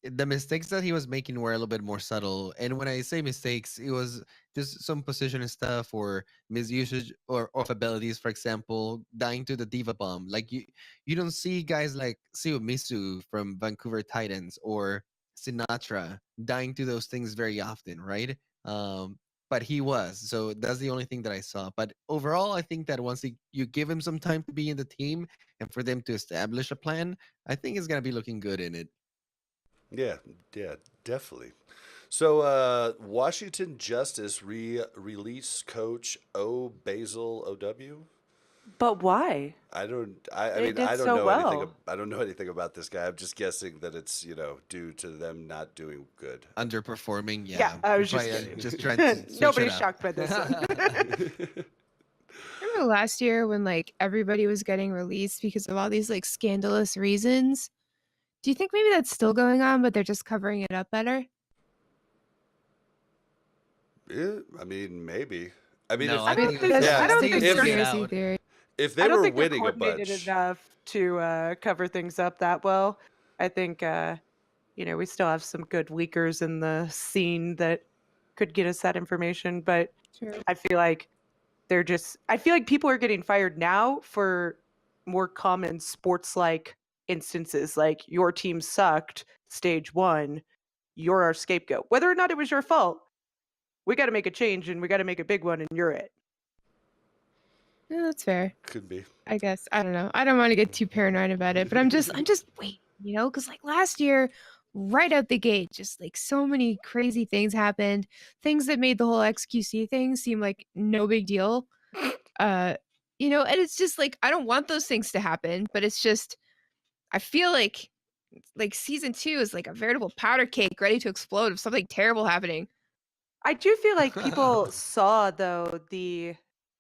the mistakes that he was making were a little bit more subtle. And when I say mistakes, it was just some position stuff or misusage or of abilities, for example, dying to the diva bomb. Like you don't see guys like Seo Misu from Vancouver Titans or Sinatra dying to those things very often, right? But he was. So that's the only thing that I saw. But overall, I think that once you give him some time to be in the team and for them to establish a plan, I think it's gonna be looking good in it. Yeah, yeah, definitely. So, Washington Justice release coach O Basil OW. But why? I don't. I They mean, did I don't so know anything. well. I don't know anything about this guy. I'm just guessing that it's due to them not doing good. Underperforming, Yeah, yeah. I You're was just probably kidding. just trying to switch it Nobody's up. shocked by this one. Remember last year when like everybody was getting released because of all these like scandalous reasons? Do you think maybe that's still going on, but they're just covering it up better? Yeah, I mean, maybe. I mean, No, if I I don't think think it's I yeah, don't still think gonna they're get Conspiracy out. theory. if I they don't were think they're winning a coordinated bunch, enough to cover things up that well. I think we still have some good leakers in the scene that could get us that information, but True. I feel like I feel like people are getting fired now for more common sports like instances like your team sucked stage 1, you're our scapegoat. Whether or not it was your fault, we got to make a change and we got to make a big one and you're it. Yeah, that's fair. could be. I guess. I don't know. I don't want to get too paranoid about it, but I'm just waiting, because like last year, right out the gate, just like so many crazy things happened, things that made the whole XQC thing seem like no big deal. Uh, and it's just like I don't want those things to happen, but it's just I feel like season 2 is like a veritable powder cake ready to explode of something terrible happening. I do feel like people saw though the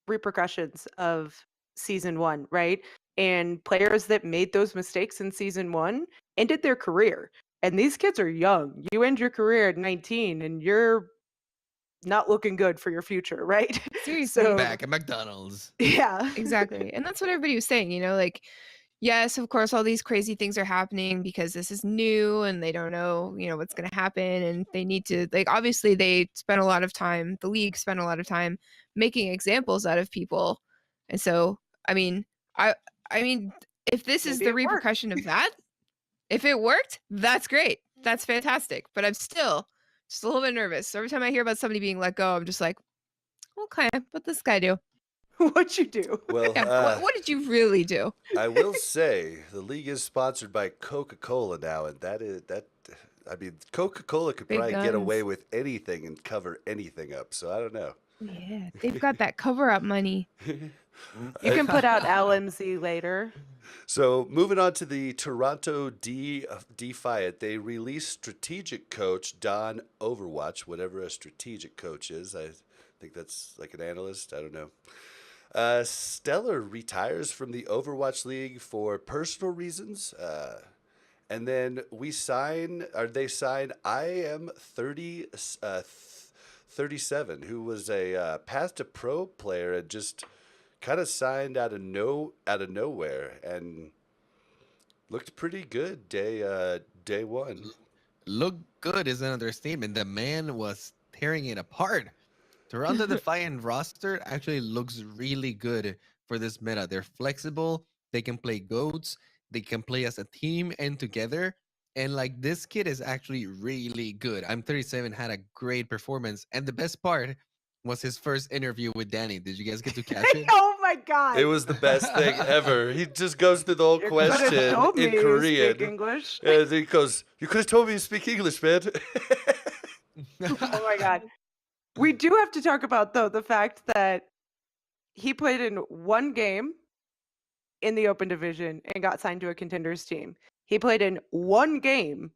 repercussions of season 1, right? And players that made those mistakes in season 1 ended their career. And these kids are young. You end your career at 19 and you're not looking good for your future, right? Seriously. So, Back at McDonald's. yeah. Exactly. And that's what everybody was saying, like, yes, of course, all these crazy things are happening because this is new and they don't know, what's going to happen. And they need to, like, obviously, they spent a lot of time, the league spent a lot of time making examples out of people. And so, I mean, I, I mean, if this is Maybe the it worked. repercussion of that, if it worked, that's great. That's fantastic. But I'm still just a little bit nervous. So every time I hear about somebody being let go, I'm just like, okay, what'd this guy do? What'd you do? Well, Yeah, what did you really do? I will say the league is sponsored by Coca-Cola now, and that is that. I mean, Coca-Cola could Big probably get away guns. with anything and cover anything up. So I don't know. Yeah, they've got that cover up money. You can put out LMZ later. So moving on to the Toronto Defiant, they released strategic coach Don Overwatch, whatever a strategic coach is. I think that's like an analyst. I don't know. Stellar retires from the Overwatch League for personal reasons. And then they sign I am 37, who was a path to pro player and just kind of signed out of nowhere and looked pretty good day one. Look good is an understatement. The man was tearing it apart. Toronto Defiant roster actually looks really good for this meta. They're flexible. They can play goats. They can play as a team and together. And like this kid is actually really good. I'm 37 had a great performance. And the best part was his first interview with Danny. Did you guys get to catch it? Oh my god! It was the best thing ever. He just goes through the whole You could have question told me in you speak Korean. English. And he goes, "You could have told me you speak English, man." Oh my god. We do have to talk about though the fact that he played in one game in the open division and got signed to a contenders team. He played in one game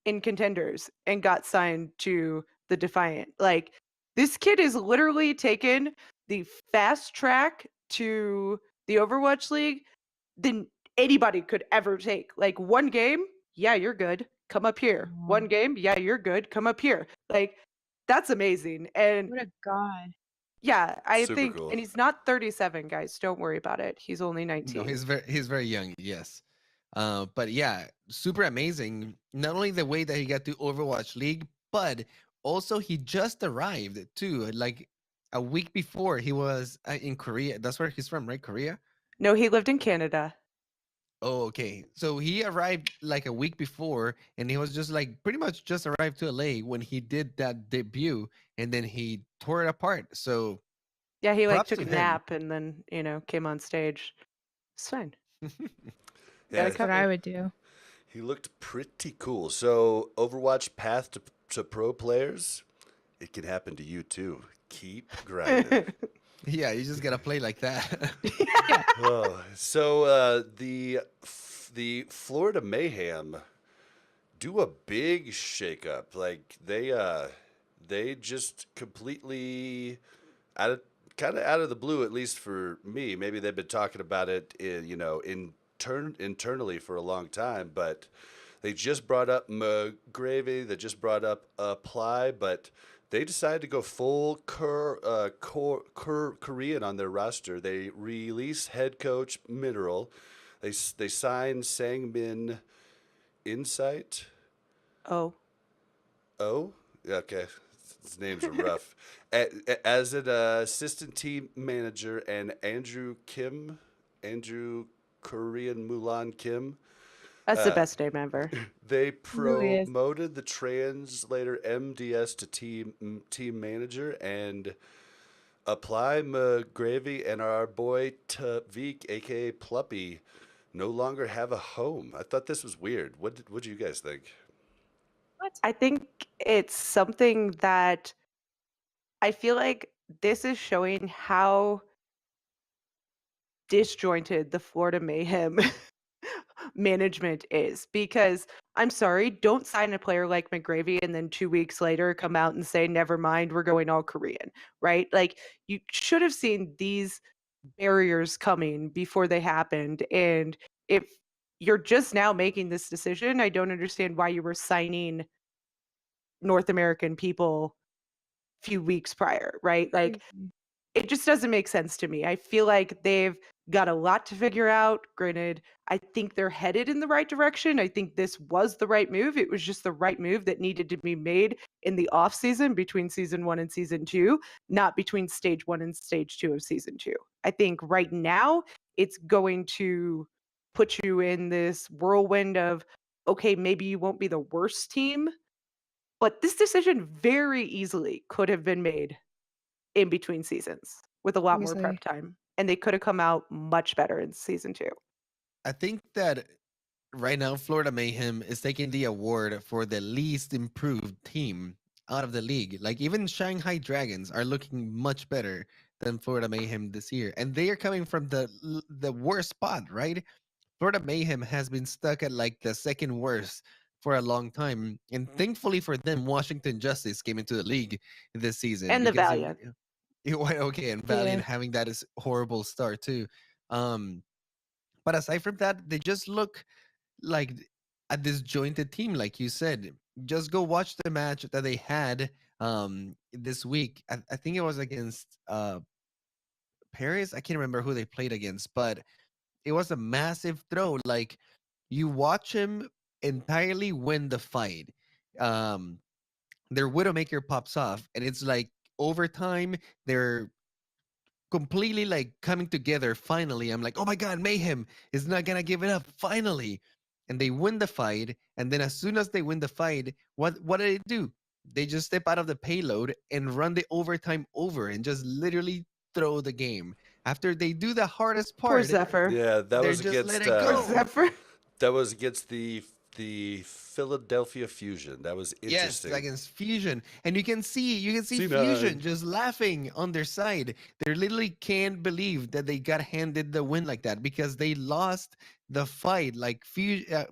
in contenders and got signed to the Defiant. Like, this kid is literally taken the fast track to the Overwatch League than anybody could ever take. Like, one game, yeah, you're good. Come up here. One game, yeah, you're good. Come up here. Like, that's amazing. And What a god. yeah, I Super think, cool. and he's not 37, guys. Don't worry about it. He's only 19. No, he's very young, yes. But yeah, super amazing. Not only the way that he got to Overwatch League, but also he just arrived too. Like a week before, he was in Korea. That's where he's from, right? Korea. No, he lived in Canada. Oh, okay. So he arrived like a week before, and he was just like pretty much just arrived to LA when he did that debut, and then he tore it apart. So Yeah, he like props took to a him. nap and then, came on stage. It's fine. Yeah, That's what I would do. he looked pretty cool. So Overwatch path to pro players, it can happen to you too. Keep grinding. Yeah, you just gotta play like that. Oh, so the Florida Mayhem do a big shakeup. Like they just completely kind of out of the blue, at least for me. Maybe they've been talking about it, internally for a long time, but they just brought up McGravy. They just brought up Apply, but they decided to go full Korean on their roster. They released head coach Mineral. They signed Sangmin Insight. Oh. Oh, okay. His names are rough. As an assistant team manager, and Andrew Korean Mulan Kim. That's the best name ever. They really is. promoted the translator MDS to team manager, and Apply McGravy and our boy Tavik, aka Pluppy, no longer have a home. I thought this was weird. What do you guys think? I think it's something that I feel like this is showing how disjointed the Florida Mayhem management is, because I'm sorry, don't sign a player like McGravy and then 2 weeks later come out and say, never mind, we're going all Korean, right? Like, you should have seen these barriers coming before they happened. And if you're just now making this decision, I don't understand why you were signing North American people few weeks prior, right? Like, it just doesn't make sense to me. I feel like they've got a lot to figure out. Granted, I think they're headed in the right direction. I think this was the right move. It was just the right move that needed to be made in the off season between season 1 and season 2, not between stage 1 and stage 2 of season 2. I think right now it's going to put you in this whirlwind of, okay, maybe you won't be the worst team, but this decision very easily could have been made in between seasons with a lot more Easily. prep time, and they could have come out much better in season 2. I think that right now Florida Mayhem is taking the award for the least improved team out of the league. Like even Shanghai Dragons are looking much better than Florida Mayhem this year, and they are coming from the worst spot, right? Florida Mayhem has been stuck at like the second worst for a long time, and thankfully for them, Washington Justice came into the league this season And the because Valiant. it went okay, and Valiant having that is horrible start too. Um, but aside from that, they just look like a disjointed team, like you said. Just go watch the match that they had this week. I think it was against Paris. I can't remember who they played against, but it was a massive throw. Like you watch him entirely win the fight. Um, their Widowmaker pops off, and it's like overtime. They're completely like coming together finally. I'm like, oh my god, Mayhem is not gonna give it up finally. And they win the fight. And then as soon as they win the fight, what do they do? They just step out of the payload and run the overtime over and just literally throw the game. After they do the hardest Poor part, Zephyr. Yeah, that they're was just let against it Poor go. Zephyr. that was against the Philadelphia Fusion. That was Yes, interesting. against Fusion, and you can see C9. Fusion just laughing on their side. They literally can't believe that they got handed the win like that because they lost the fight. Like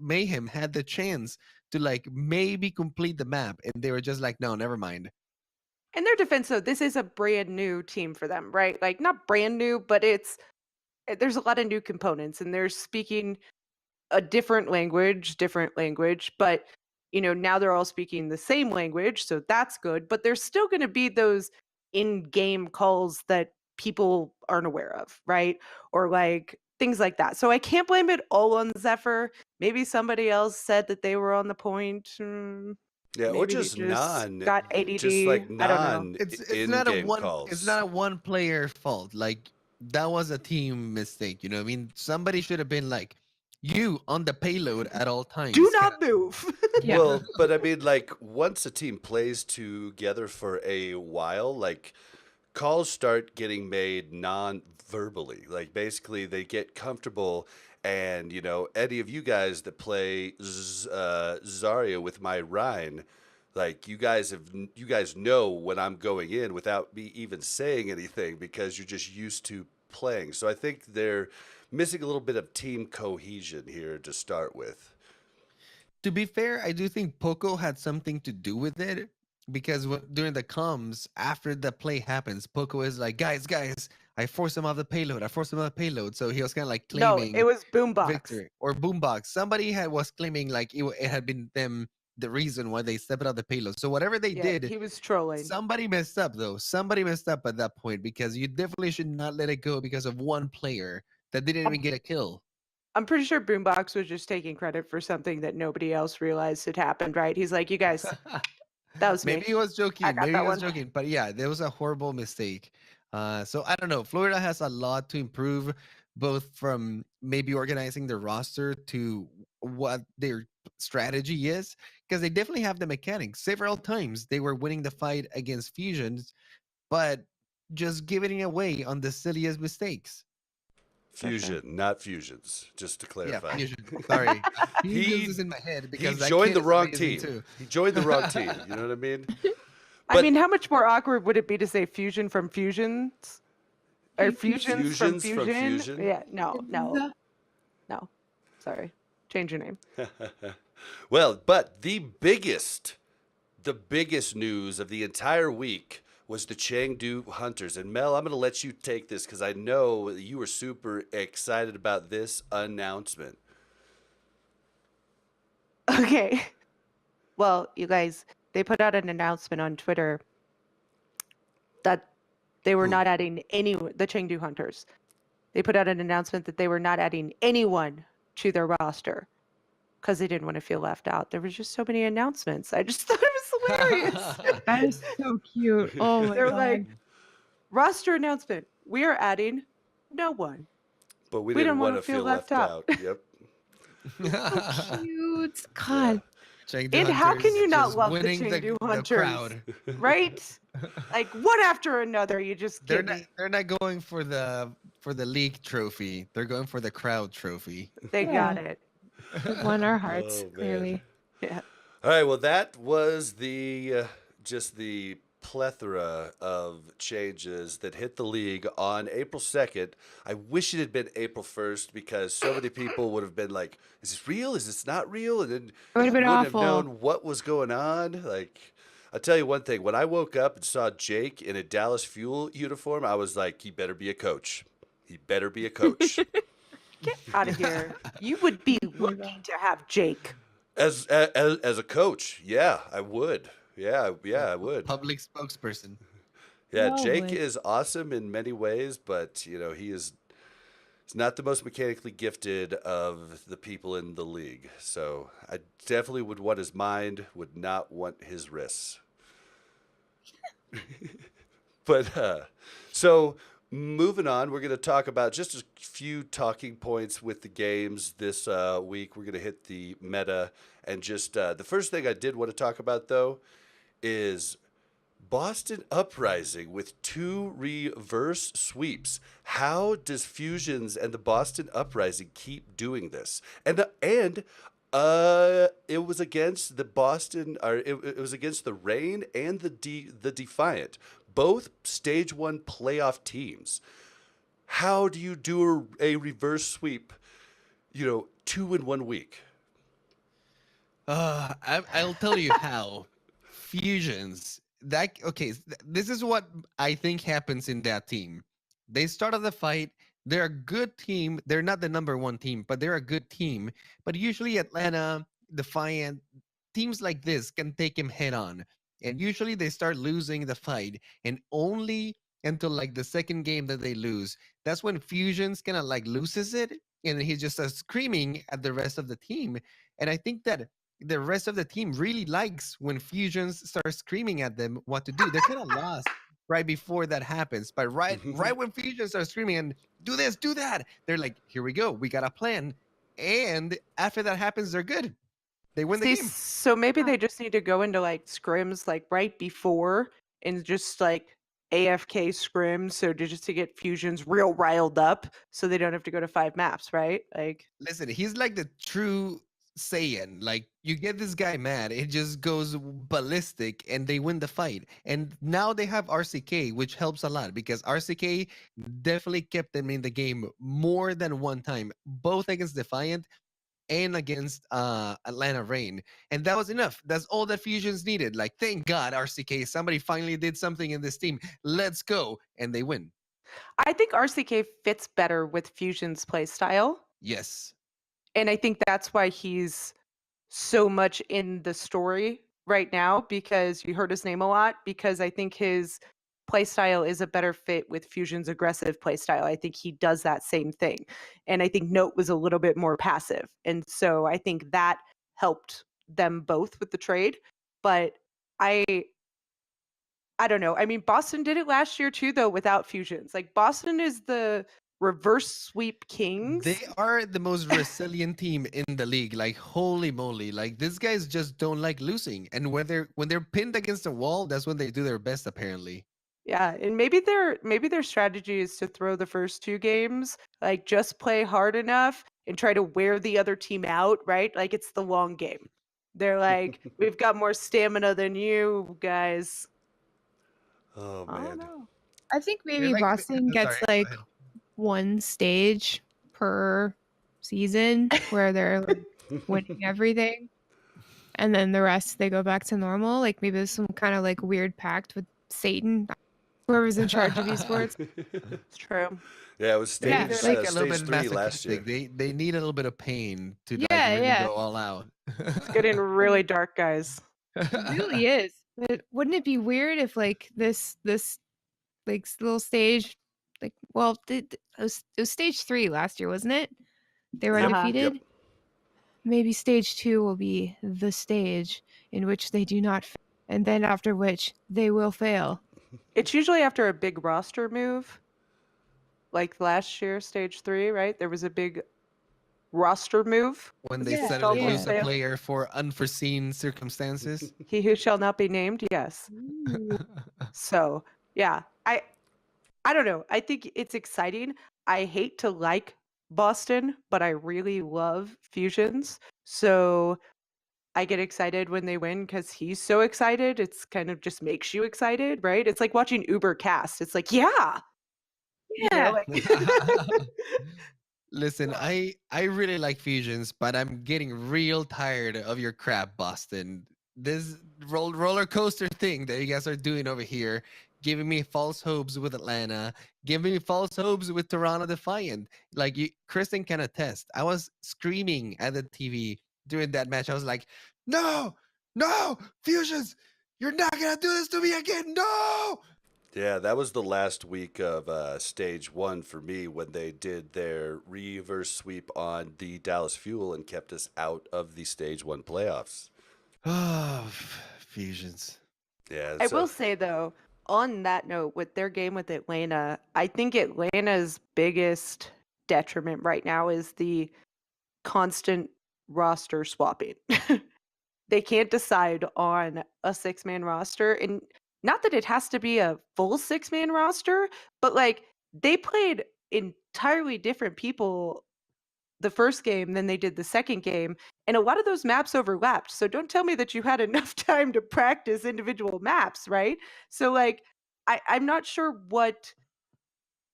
Mayhem had the chance to like maybe complete the map, and they were just like, no, never mind. In their defense, though, this is a brand new team for them, right? Like not brand new, but there's a lot of new components, and they're speaking a different language, but now they're all speaking the same language, so that's good. But there's still going to be those in-game calls that people aren't aware of, right? Or like things like that. So I can't blame it all on Zephyr. Maybe somebody else said that they were on the point. Yeah, or Maybe he just just got just like ADD. I don't know. It's not a in-game one calls. it's not a one player fault. Like that was a team mistake. You know what I mean? Somebody should have been like, you on the payload at all times. Do not move. Yeah. Well, but I mean, like, once a team plays together for a while, like, calls start getting made non-verbally. Like, basically, they get comfortable, and, any of you guys that play Zarya with my Rhine, like, you guys know when I'm going in without me even saying anything because you're just used to playing. So I think they're missing a little bit of team cohesion here to start with. To be fair, I do think Poco had something to do with it because during the comms after the play happens, Poco is like, guys, I forced him off the payload. So he was kind of like No, claiming it was Boombox. victory or Boombox. Somebody was claiming like it had been them the reason why they stepped out the payload. So whatever they Yeah, did, he was trolling. somebody messed up though. Somebody messed up at that point because you definitely should not let it go because of one player that didn't even get a kill. I'm pretty sure Boombox was just taking credit for something that nobody else realized had happened, right? He's like, you guys, that was me. Maybe he was joking. I got Maybe that he was one. joking. But yeah, there was a horrible mistake. So I don't know. Florida has a lot to improve, both from maybe organizing their roster to what their strategy is, because they definitely have the mechanics. Several times they were winning the fight against Fusions, but just giving it away on the silliest mistakes. Fusion, not fusions, just to clarify. Yeah, Fusion. Sorry. He- Fusions is in my head because He that joined kid the is wrong amazing team. too. He joined the wrong team. You know what I mean? I But- mean, how much more awkward would it be to say fusion from fusions? Or fusions from Fusions from fusion? fusion? Yeah, no. Sorry. Change your name. Well, but the biggest news of the entire week was the Chengdu Hunters. And Mel, I'm going to let you take this because I know you were super excited about this announcement. Okay. Well, you guys, they put out an announcement on Twitter that they were Who? not adding the Chengdu Hunters. They put out an announcement that they were not adding anyone to their roster because they didn't want to feel left out. There was just so many announcements. I just thought it was hilarious. That is so cute. Oh my They're god. like, roster announcement. We are adding no one. But we We didn't don't want wanna to feel feel left left out. Yep. So cute. God. Chengdu And how can Hunters you not just love the winning Chengdu the Hunters? crowd. Right? Like one after another. You just They're get not me. they're not going for the league trophy. They're going for the crowd trophy. They got Yeah. it. It won our hearts, Oh, man. clearly. Yeah. All right. Well, that was just the plethora of changes that hit the league on April 2nd. I wish it had been April 1st because so many people would have been like, is this real? Is this not real? And then It would have been you wouldn't have awful. known what was going on. Like, I'll tell you one thing. When I woke up and saw Jake in a Dallas Fuel uniform, I was like, he better be a coach. He better be a coach. Get out of here. You would be lucky to have Jake. As a coach, yeah, I would. Yeah, I would. Public spokesperson. Yeah, No Jake way. is awesome in many ways, but he's not the most mechanically gifted of the people in the league. So I definitely would want his mind, would not want his wrists. But so moving on, we're going to talk about just a few talking points with the games this week. We're going to hit the meta, and just the first thing I did want to talk about though is Boston Uprising with 2 reverse sweeps. How does Fusions and the Boston Uprising keep doing this? And it was against the Boston, or it was against the Reign and the Defiant, both Stage 1 playoff teams. How do you do a reverse sweep, 2 in 1 week? I'll tell you how. Fusions. This is what I think happens in that team. They started the fight. They're a good team. They're not the number 1 team, but they're a good team. But usually Atlanta, Defiant, teams like this can take him head on. And usually they start losing the fight. And only until like the second game that they lose, that's when Fusions kind of like loses it. And he just starts screaming at the rest of the team. And I think that the rest of the team really likes when Fusions start screaming at them what to do. They're kind of lost right before that happens. But right when Fusions start screaming and do this, do that, they're like, here we go. We got a plan. And after that happens, they're good. They win the See, game. so maybe they just need to go into like scrims like right before and just like AFK scrims, so just to get Fusions real riled up so they don't have to go to 5 maps, right? Like, Listen, he's like the true Saiyan. Like, you get this guy mad, it just goes ballistic, and they win the fight. And now they have RCK, which helps a lot because RCK definitely kept them in the game more than one time, both against Defiant and against Atlanta Reign. And that was enough. That's all that Fusions needed. Like, thank God, RCK, somebody finally did something in this team. Let's go. And they win. I think RCK fits better with Fusion's playstyle. Yes. And I think that's why he's so much in the story right now, because you heard his name a lot, because I think his playstyle is a better fit with Fusion's aggressive playstyle. I think he does that same thing. And I think Note was a little bit more passive. And so I think that helped them both with the trade. But I don't know. I mean, Boston did it last year too, though, without Fusions. Like, Boston is the reverse sweep kings. They are the most resilient team in the league. Like, holy moly. Like, these guys just don't like losing. And when they're pinned against a wall, that's when they do their best, apparently. Yeah, and maybe their strategy is to throw the first 2 games, like just play hard enough and try to wear the other team out, right? Like, it's the long game. They're like, we've got more stamina than you guys. Oh I don't man. know. I think You're maybe like- Boston gets sorry, go like ahead. 1 stage per season where they're like winning everything, and then the rest they go back to normal. Like, maybe there's some kind of like weird pact with Satan, whoever's in charge of esports. It's true. Yeah, it was stage, Yeah, They're like a little stage bit 3 last year. masochistic. They need a little bit of pain to like Yeah, really yeah. go all out. It's getting really dark, guys. It really is. But wouldn't it be weird if like this like little stage, like, well, it was stage 3 last year, wasn't it? They were Yep. undefeated. Yep. Maybe stage 2 will be the stage in which they do not fail, and then after which they will fail. It's usually after a big roster move. Like last year, stage 3, right? There was a big roster move. When they Yeah, suddenly yeah. lose a player for unforeseen circumstances. He who shall not be named, yes. So, yeah, I don't know. I think it's exciting. I hate to like Boston, but I really love Fusions. So I get excited when they win because he's so excited. It's kind of just makes you excited, right? It's like watching Uber cast. It's like, yeah, Yeah. like Listen, I really like fusions, but I'm getting real tired of your crap, Boston. This roller coaster thing that you guys are doing over here, giving me false hopes with Atlanta, giving me false hopes with Toronto Defiant. Like you, Kristen can attest. I was screaming at the TV during that match. I was like, "No, no, fusions! You're not gonna do this to me again! No!" Yeah, that was the last week of stage one for me when they did their reverse sweep on the Dallas Fuel and kept us out of the stage one playoffs. Oh, fusions. Yeah, I so will say though, on that note, with their game with Atlanta, I think Atlanta's biggest detriment right now is the constant roster swapping. They can't decide on a six-man roster, and not that it has to be a full six-man roster, but like they played entirely different people the first game than they did the second game, and a lot of those maps overlapped. So don't tell me that you had enough time to practice individual maps, right? So like I'm not sure what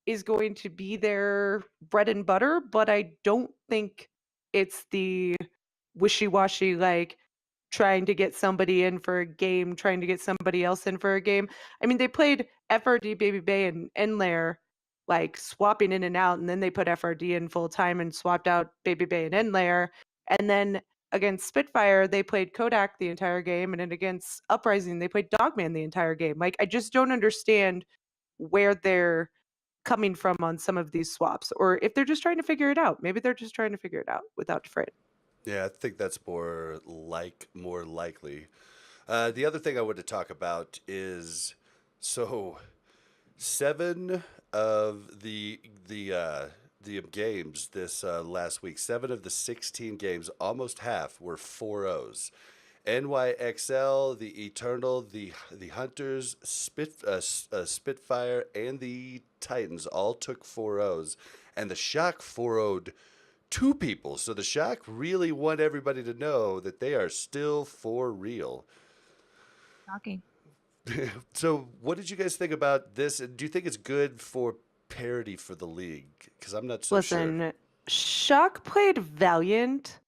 is going to be their bread and butter, but I don't think it's the wishy-washy like trying to get somebody in for a game, trying to get somebody else in for a game. I mean, they played FRD, Baby Bay, and Enlair like swapping in and out, and then they put FRD in full time and swapped out Baby Bay and Enlair. And then against Spitfire, they played Kodak the entire game, and then against Uprising, they played Dogman the entire game. Like, I just don't understand where they're coming from on some of these swaps, or if they're just trying to figure it out. Maybe they're just trying to figure it out without Fred. yeah, I think that's more likely. The other thing I want to talk about is so 7 of the games this last week, 7 of the 16 games, almost half were 4-0s. NYXL, the Eternal, the Hunters, Spitfire, and the Titans all took 4-0s, and the Shock 4-0'd 2 people. So the Shock really want everybody to know that they are still for real. Shocking. So, what did you guys think about this? Do you think it's good for parity for the league? Because I'm not so sure. Listen, Shock played Valiant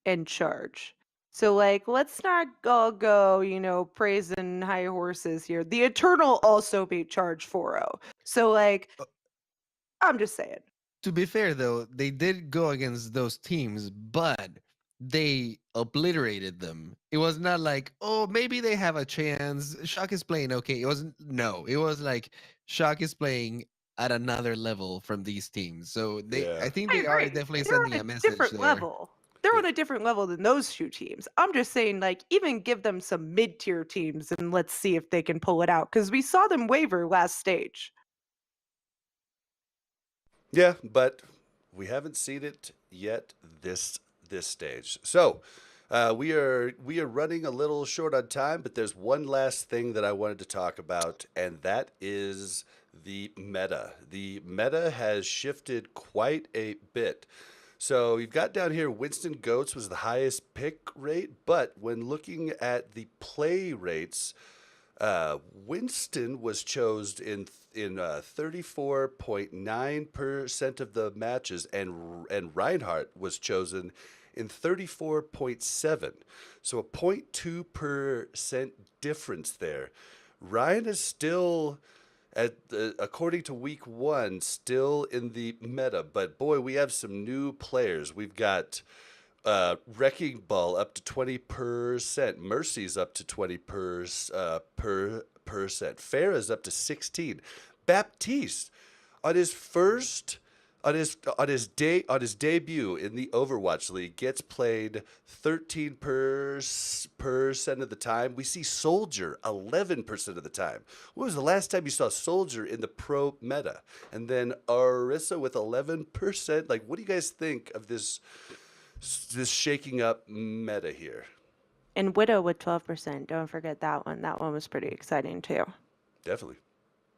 and Charge. So like let's not go, praising high horses here. The Eternal also beat Charge 4-0. So like I'm just saying. To be fair, though, they did go against those teams, but they obliterated them. It was not like, oh, maybe they have a chance. Shock is playing okay. It wasn't. No, it was like Shock is playing at another level from these teams. So Yeah. I think I they are agree. definitely They're sending on a a message different there. level. They're Yeah. on a different level than those 2 teams. I'm just saying, like, even give them some mid-tier teams and let's see if they can pull it out. Because we saw them waver last stage. Yeah, but we haven't seen it yet this stage. So we are running a little short on time, but there's one last thing that I wanted to talk about, and that is the meta. The meta has shifted quite a bit. So you've got down here Winston Goats was the highest pick rate, but when looking at the play rates, Winston was chosen in 34.9% of the matches, and Reinhardt was chosen in 34.7. So a 0.2% difference there. Ryan is still according to week 1 still in the meta, but boy, we have some new players. We've got Wrecking Ball up to 20%. Mercy's up to 20% percent. Farah's up to 16. Baptiste on his first on his debut in the Overwatch League gets played 13% of the time. We see Soldier 11% of the time. When was the last time you saw Soldier in the pro meta? And then Arissa with 11%. Like, what do you guys think of this shaking up meta here? And Widow with 12%. Don't forget that one. That one was pretty exciting too. Definitely.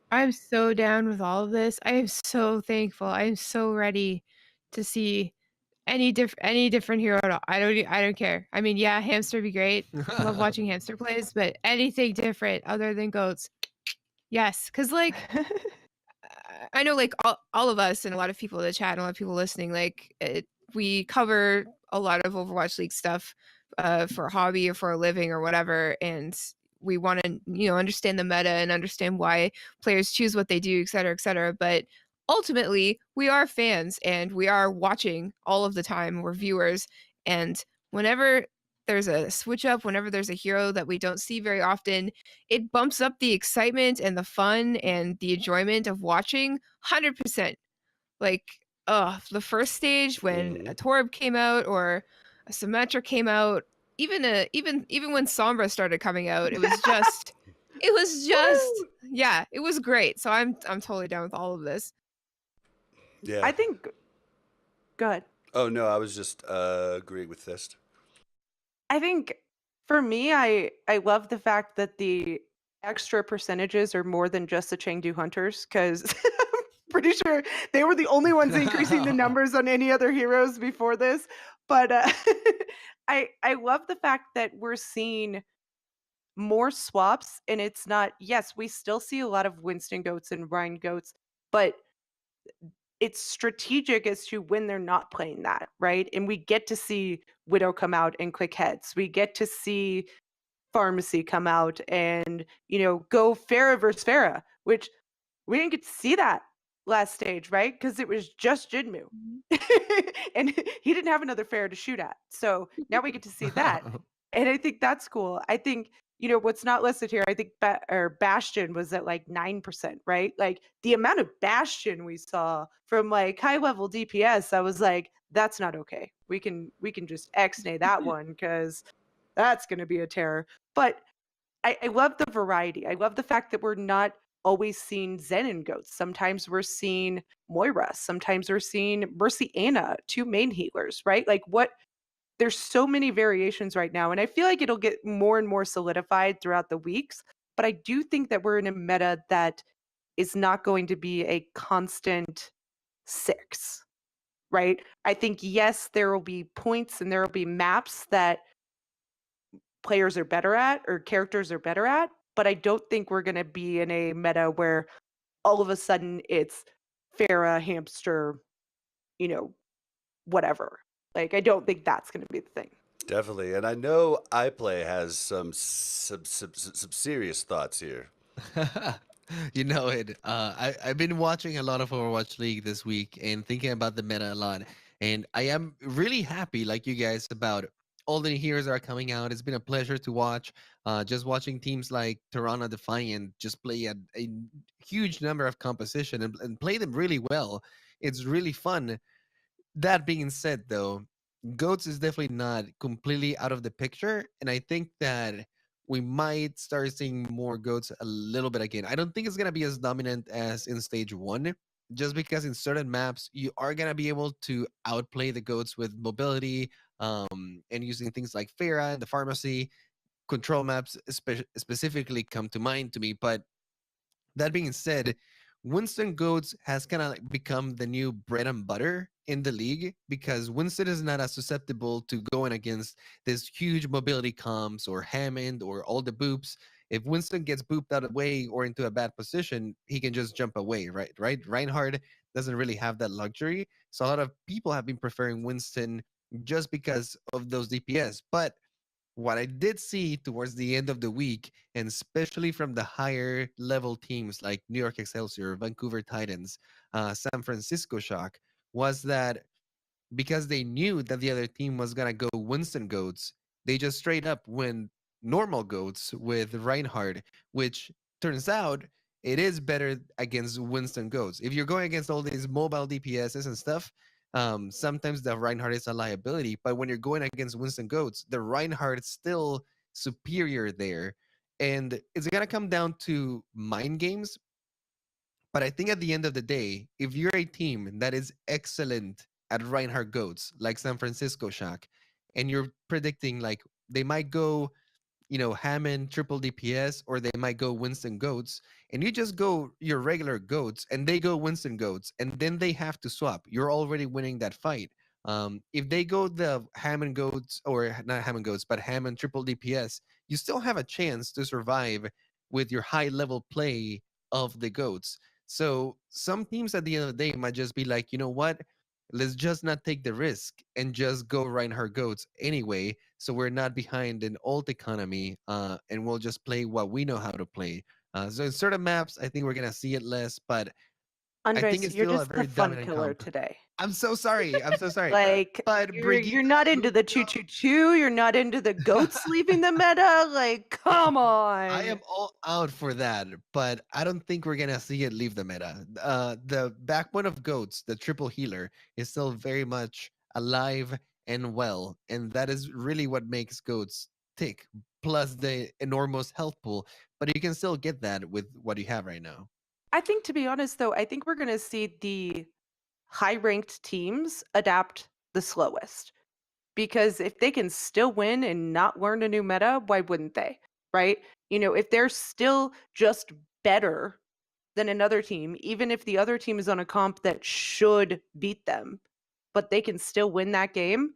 I'm so down with all of this. I am so thankful. I am so ready to see any different hero at all. I don't care. I mean, yeah, Hamster would be great. Love watching Hamster plays, but anything different other than goats, yes. Because like I know like all of us and a lot of people in the chat and a lot of people listening, like we cover a lot of Overwatch League stuff for a hobby or for a living or whatever, and we want to understand the meta and understand why players choose what they do, et cetera, et cetera. But ultimately, we are fans and we are watching all of the time. We're viewers, and whenever there's a switch up, whenever there's a hero that we don't see very often, it bumps up the excitement and the fun and the enjoyment of watching 100%. Like, the first stage when a Torb came out or a Symmetra came out, even when Sombra started coming out, it was just yeah, it was great. So I'm totally down with all of this. Yeah. I think. Go ahead. Oh no, I was just agreeing with Thyst. I think for me, I love the fact that the extra percentages are more than just the Chengdu Hunters, because I'm pretty sure they were the only ones increasing the numbers on any other heroes before this. But I love the fact that we're seeing more swaps, and it's not. Yes, we still see a lot of Winston goats and Rhine goats, but it's strategic as to when they're not playing that, right? And we get to see Widow come out and click heads. We get to see Pharmacy come out and, go Pharah versus Pharah, which we didn't get to see that last stage, right? Because it was just Jinmu. And he didn't have another Pharah to shoot at. So now we get to see that. And I think that's cool. I think, what's not listed here, I think Bastion was at like 9%, right? Like the amount of Bastion we saw from like high level DPS, I was like, that's not okay. We can just X-nay that one because that's going to be a terror. But I love the variety. I love the fact that we're not always seeing Zen and goats. Sometimes we're seeing Moira. Sometimes we're seeing Mercy Anna, two main healers, right? Like there's so many variations right now. And I feel like it'll get more and more solidified throughout the weeks. But I do think that we're in a meta that is not going to be a constant 6, right? I think, yes, there will be points and there will be maps that players are better at or characters are better at, but I don't think we're going to be in a meta where all of a sudden it's Pharah, Hamster, whatever. Like, I don't think that's going to be the thing. Definitely, and I know iPlay has some serious thoughts here. You know it. I've been watching a lot of Overwatch League this week and thinking about the meta a lot. And I am really happy, like you guys, about all the heroes that are coming out. It's been a pleasure to watch. Just watching teams like Toronto Defiant just play a huge number of composition and play them really well. It's really fun. That being said, though, goats is definitely not completely out of the picture, and I think that we might start seeing more goats a little bit again. I don't think it's gonna be as dominant as in stage 1, just because in certain maps you are gonna be able to outplay the goats with mobility, and using things like Pharah and the pharmacy. Control maps specifically come to mind to me, but that being said, Winston Goats has kind of like become the new bread and butter in the league because Winston is not as susceptible to going against this huge mobility comps or Hammond or all the boops. If Winston gets booped out of the way or into a bad position, he can just jump away, right? Right? Reinhardt doesn't really have that luxury. So a lot of people have been preferring Winston just because of those DPS. But what I did see towards the end of the week, and especially from the higher level teams like New York Excelsior, Vancouver Titans, San Francisco Shock, was that because they knew that the other team was going to go Winston Goats, they just straight up went normal Goats with Reinhardt, which turns out it is better against Winston Goats. If you're going against all these mobile DPSs and stuff, sometimes the Reinhardt is a liability, but when you're going against Winston Goats, the Reinhardt is still superior there. And it's going to come down to mind games. But I think at the end of the day, if you're a team that is excellent at Reinhardt Goats, like San Francisco Shock, and you're predicting like they might go Hammond triple DPS, or they might go Winston Goats, and you just go your regular Goats, and they go Winston Goats, and then they have to swap. You're already winning that fight. If they go the Hammond Goats, or not Hammond Goats, but Hammond triple DPS, you still have a chance to survive with your high level play of the Goats. So some teams at the end of the day might just be like, you know what? Let's just not take the risk and just go Reinhardt Goats anyway. So we're not behind an old economy, and we'll just play what we know how to play. So in certain maps, I think we're gonna see it less, but I think Andres, it's you're still a just the very fun dominant killer comp. today. I'm so sorry. I'm so sorry. Like But you're Brigitte, not into the choo choo choo. You're not into the goats leaving the meta. Like, come I on. am all out for that, but I don't think we're gonna see it leave the meta. The backbone of goats, the triple healer, is still very much alive and well, and that is really what makes goats tick. Plus the enormous health pool, but you can still get that with what you have right now. I think, to be honest, though, I think we're going to see the high ranked teams adapt the slowest. Because if they can still win and not learn a new meta, why wouldn't they? Right? If they're still just better than another team, even if the other team is on a comp that should beat them, but they can still win that game,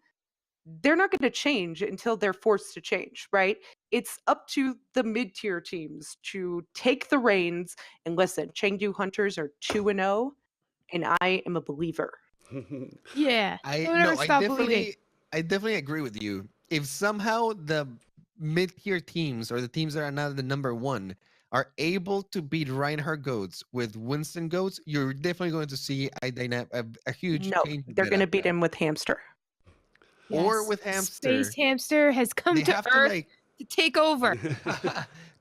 they're not going to change until they're forced to change, right? It's up to the mid-tier teams to take the reins and listen. Chengdu Hunters are 2-0, and I am a believer. Yeah. I Don't no, ever stop believing. I definitely agree with you. If somehow the mid-tier teams or the teams that are not the number one are able to beat Reinhardt Goats with Winston Goats, you're definitely going to see a huge No, change in they're going to meta. beat him with Hamster. Or Yes. with Hamster. Space Hamster has come They to have to Earth like to take over.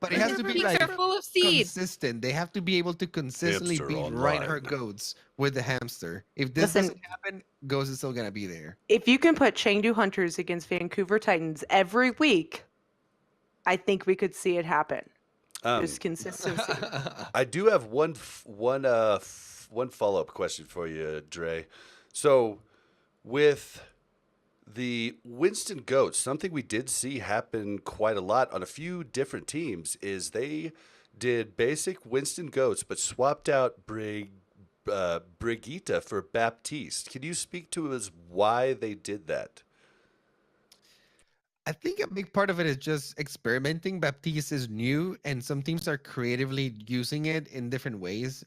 but it has to be Peaks like are full of seed. consistent. They have to be able to consistently Hamster beat online. Reinhardt Goats with the Hamster. If this Listen, doesn't happen, Ghost is still gonna be there. if you can put Chengdu Hunters against Vancouver Titans every week, I think we could see it happen. Just consistency. I do have one follow-up question for you, Dre. So with the Winston Goats, something we did see happen quite a lot on a few different teams is they did basic Winston Goats but swapped out Brigitte for Baptiste. Can you speak to us why they did that? I think a big part of it is just experimenting. Baptiste is new, and some teams are creatively using it in different ways.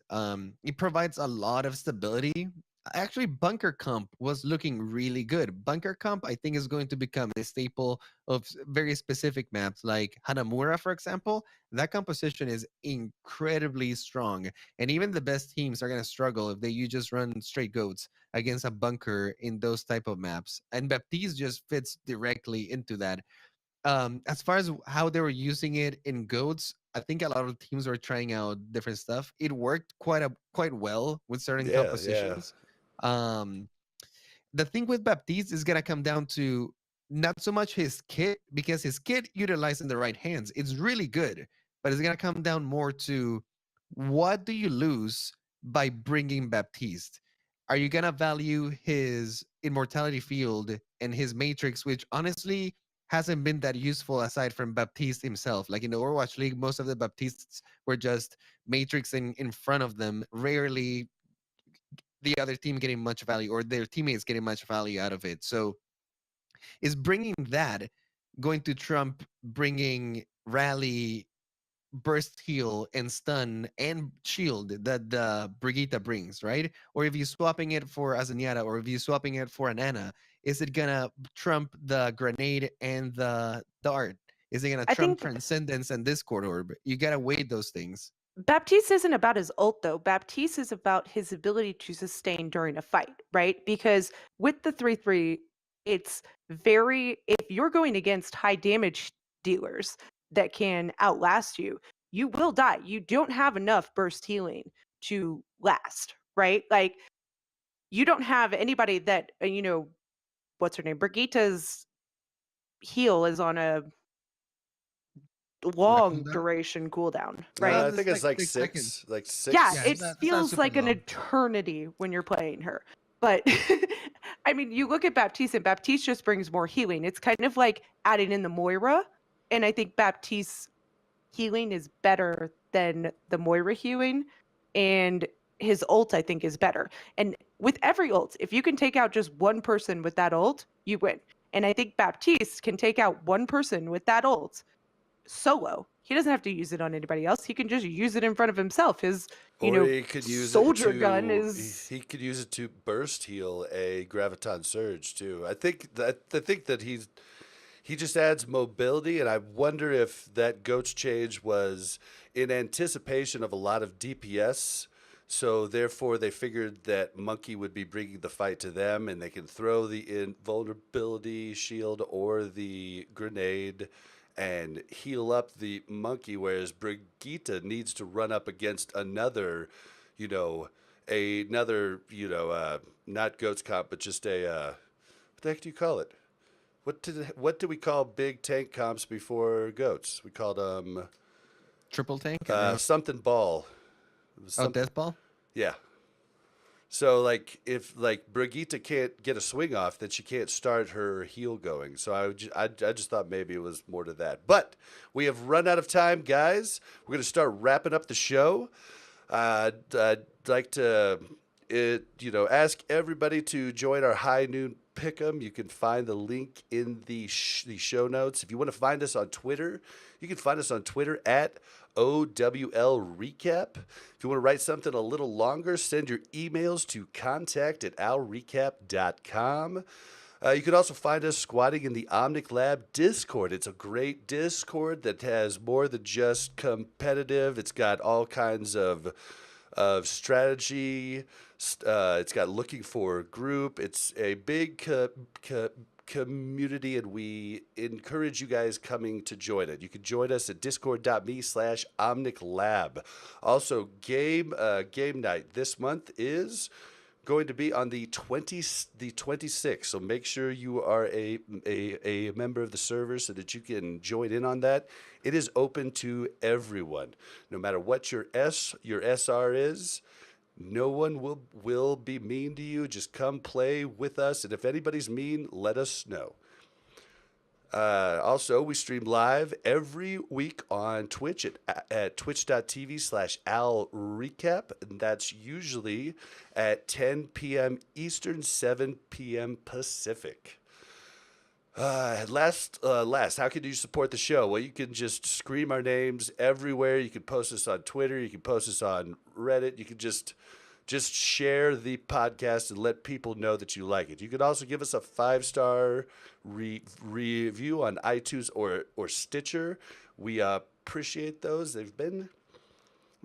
It provides a lot of stability. Actually, Bunker Comp was looking really good. Bunker Comp, I think, is going to become a staple of very specific maps, like Hanamura, for example. That composition is incredibly strong, and even the best teams are going to struggle if you just run straight goats against a bunker in those type of maps. And Baptiste just fits directly into that. As far as how they were using it in goats, I think a lot of teams were trying out different stuff. It worked quite well with certain Yeah, compositions. Um, the thing with Baptiste is gonna come down to not so much his kit, because his kit utilized in the right hands, it's really good, but it's gonna come down more to what do you lose by bringing Baptiste? Are you gonna value his immortality field and his matrix, which honestly hasn't been that useful aside from Baptiste himself? Like in the Overwatch League, most of the Baptistes were just matrix in front of them, rarely the other team getting much value or their teammates getting much value out of it. So is bringing that going to trump bringing rally, burst heal, and stun and shield that the Brigitte brings, right? Or if you're swapping it for Azaniata, or if you're swapping it for an Ana, is it gonna trump the grenade and the dart? Is it gonna I trump think Transcendence and Discord Orb? You gotta weigh those things. Baptiste isn't about his ult, though. Baptiste is about his ability to sustain during a fight, right? Because with the 3-3, it's if you're going against high damage dealers that can outlast you, you will die. You don't have enough burst healing to last, right? Like, you don't have anybody that, what's her name? Brigitte's heal is on a On a long cooldown? duration cooldown, right? I This think is it's like 6 seconds. six, like six. Yeah, Yeah, it that's not feels super like an long. eternity when you're playing her. But I mean, you look at Baptiste, and Baptiste just brings more healing. It's kind of like adding in the Moira, and I think Baptiste's healing is better than the Moira healing, and his ult, I think, is better. And with every ult. If you can take out just one person with that ult, you win. And I think Baptiste can take out one person with that ult solo. He doesn't have to use it on anybody else. He can just use it in front of himself. His, Or he could use it soldier to gun is. he could use it to burst heal a graviton surge too. I think that he just adds mobility, and I wonder if that goat's change was in anticipation of a lot of DPS. So therefore, they figured that Monkey would be bringing the fight to them, and they can throw the invulnerability shield or the grenade and heal up the Monkey, whereas Brigitte needs to run up against another, not goats comp, but just a what the heck do you call it? What do we call big tank comps before goats? We called Triple tank? something ball. It was Death ball? Yeah. So like if Brigitte can't get a swing off, then she can't start her heal going. So I just thought maybe it was more to that. But we have run out of time, guys. We're gonna start wrapping up the show. I'd like to ask everybody to join our high noon pick'em. You can find the link in the show notes. If you want to find us on Twitter, you can find us on Twitter at OWL Recap. If you want to write something a little longer, send your emails to contact@owlrecap.com. You can also find us squatting in the Omnic Lab Discord. It's a great Discord that has more than just competitive. It's got all kinds of strategy. It's got looking for a group. It's a big community, and we encourage you guys coming to join it. You can join us at discord.me/OmnicLab. Also, game night this month is going to be on the 26th. So make sure you are a member of the server so that you can join in on that. It is open to everyone, no matter what your SR is. No one will be mean to you. Just come play with us, and if anybody's mean, let us know. Also, we stream live every week on Twitch at twitch.tv/AlRecap, and that's usually at 10 p.m. Eastern, 7 p.m. Pacific. Last, how can you support the show? Well, you can just scream our names everywhere. You can post us on Twitter. You can post us on Reddit. You can just share the podcast and let people know that you like it. You can also give us a 5-star review on iTunes or Stitcher. We appreciate those. They've been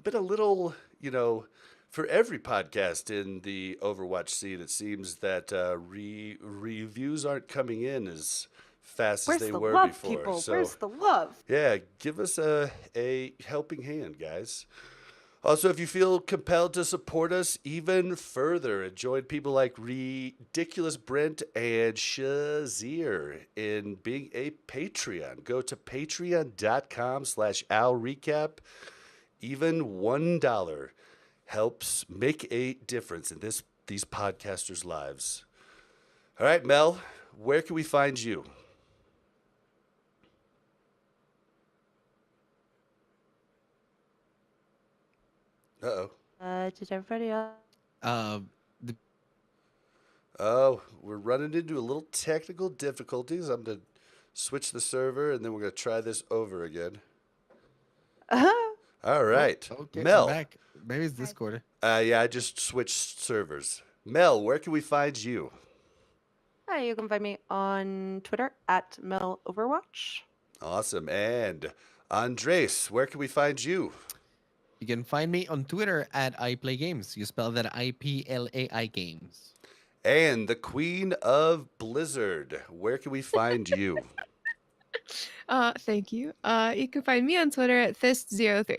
a little, for every podcast in the Overwatch scene, it seems that reviews aren't coming in as fast Where's as they the were love, before. people? So, Where's the love? yeah, give us a helping hand, guys. Also, if you feel compelled to support us even further and join people like Ridiculous Brent and Shazir in being a Patreon, go to patreon.com/AlRecap. Even $1 helps make a difference in these podcasters' lives. All right, Mel, where can we find you? Uh-oh. Did everybody else? The Oh, we're running into a little technical difficulties. I'm going to switch the server, and then we're going to try this over again. All right. Okay, Mel. I'm back. Maybe it's Discord. Yeah, I just switched servers. Mel, where can we find you? Hi, you can find me on Twitter at MelOverwatch. Awesome. And Andres, where can we find you? You can find me on Twitter at iPlayGames. You spell that IPLAI Games. And the Queen of Blizzard, where can we find you? Thank you. You can find me on Twitter at Thyst03.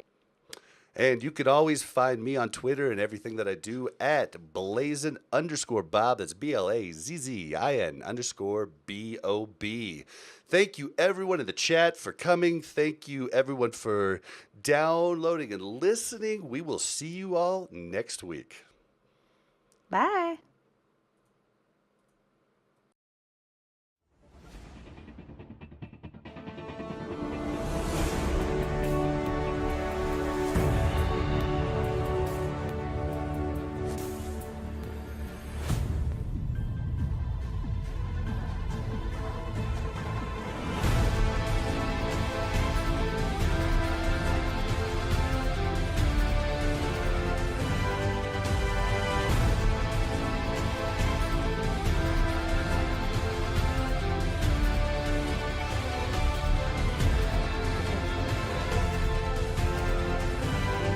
And you can always find me on Twitter and everything that I do at Blazzin_Bob. That's BLAZZIN_BOB. Thank you, everyone in the chat, for coming. Thank you, everyone, for downloading and listening. We will see you all next week. Bye.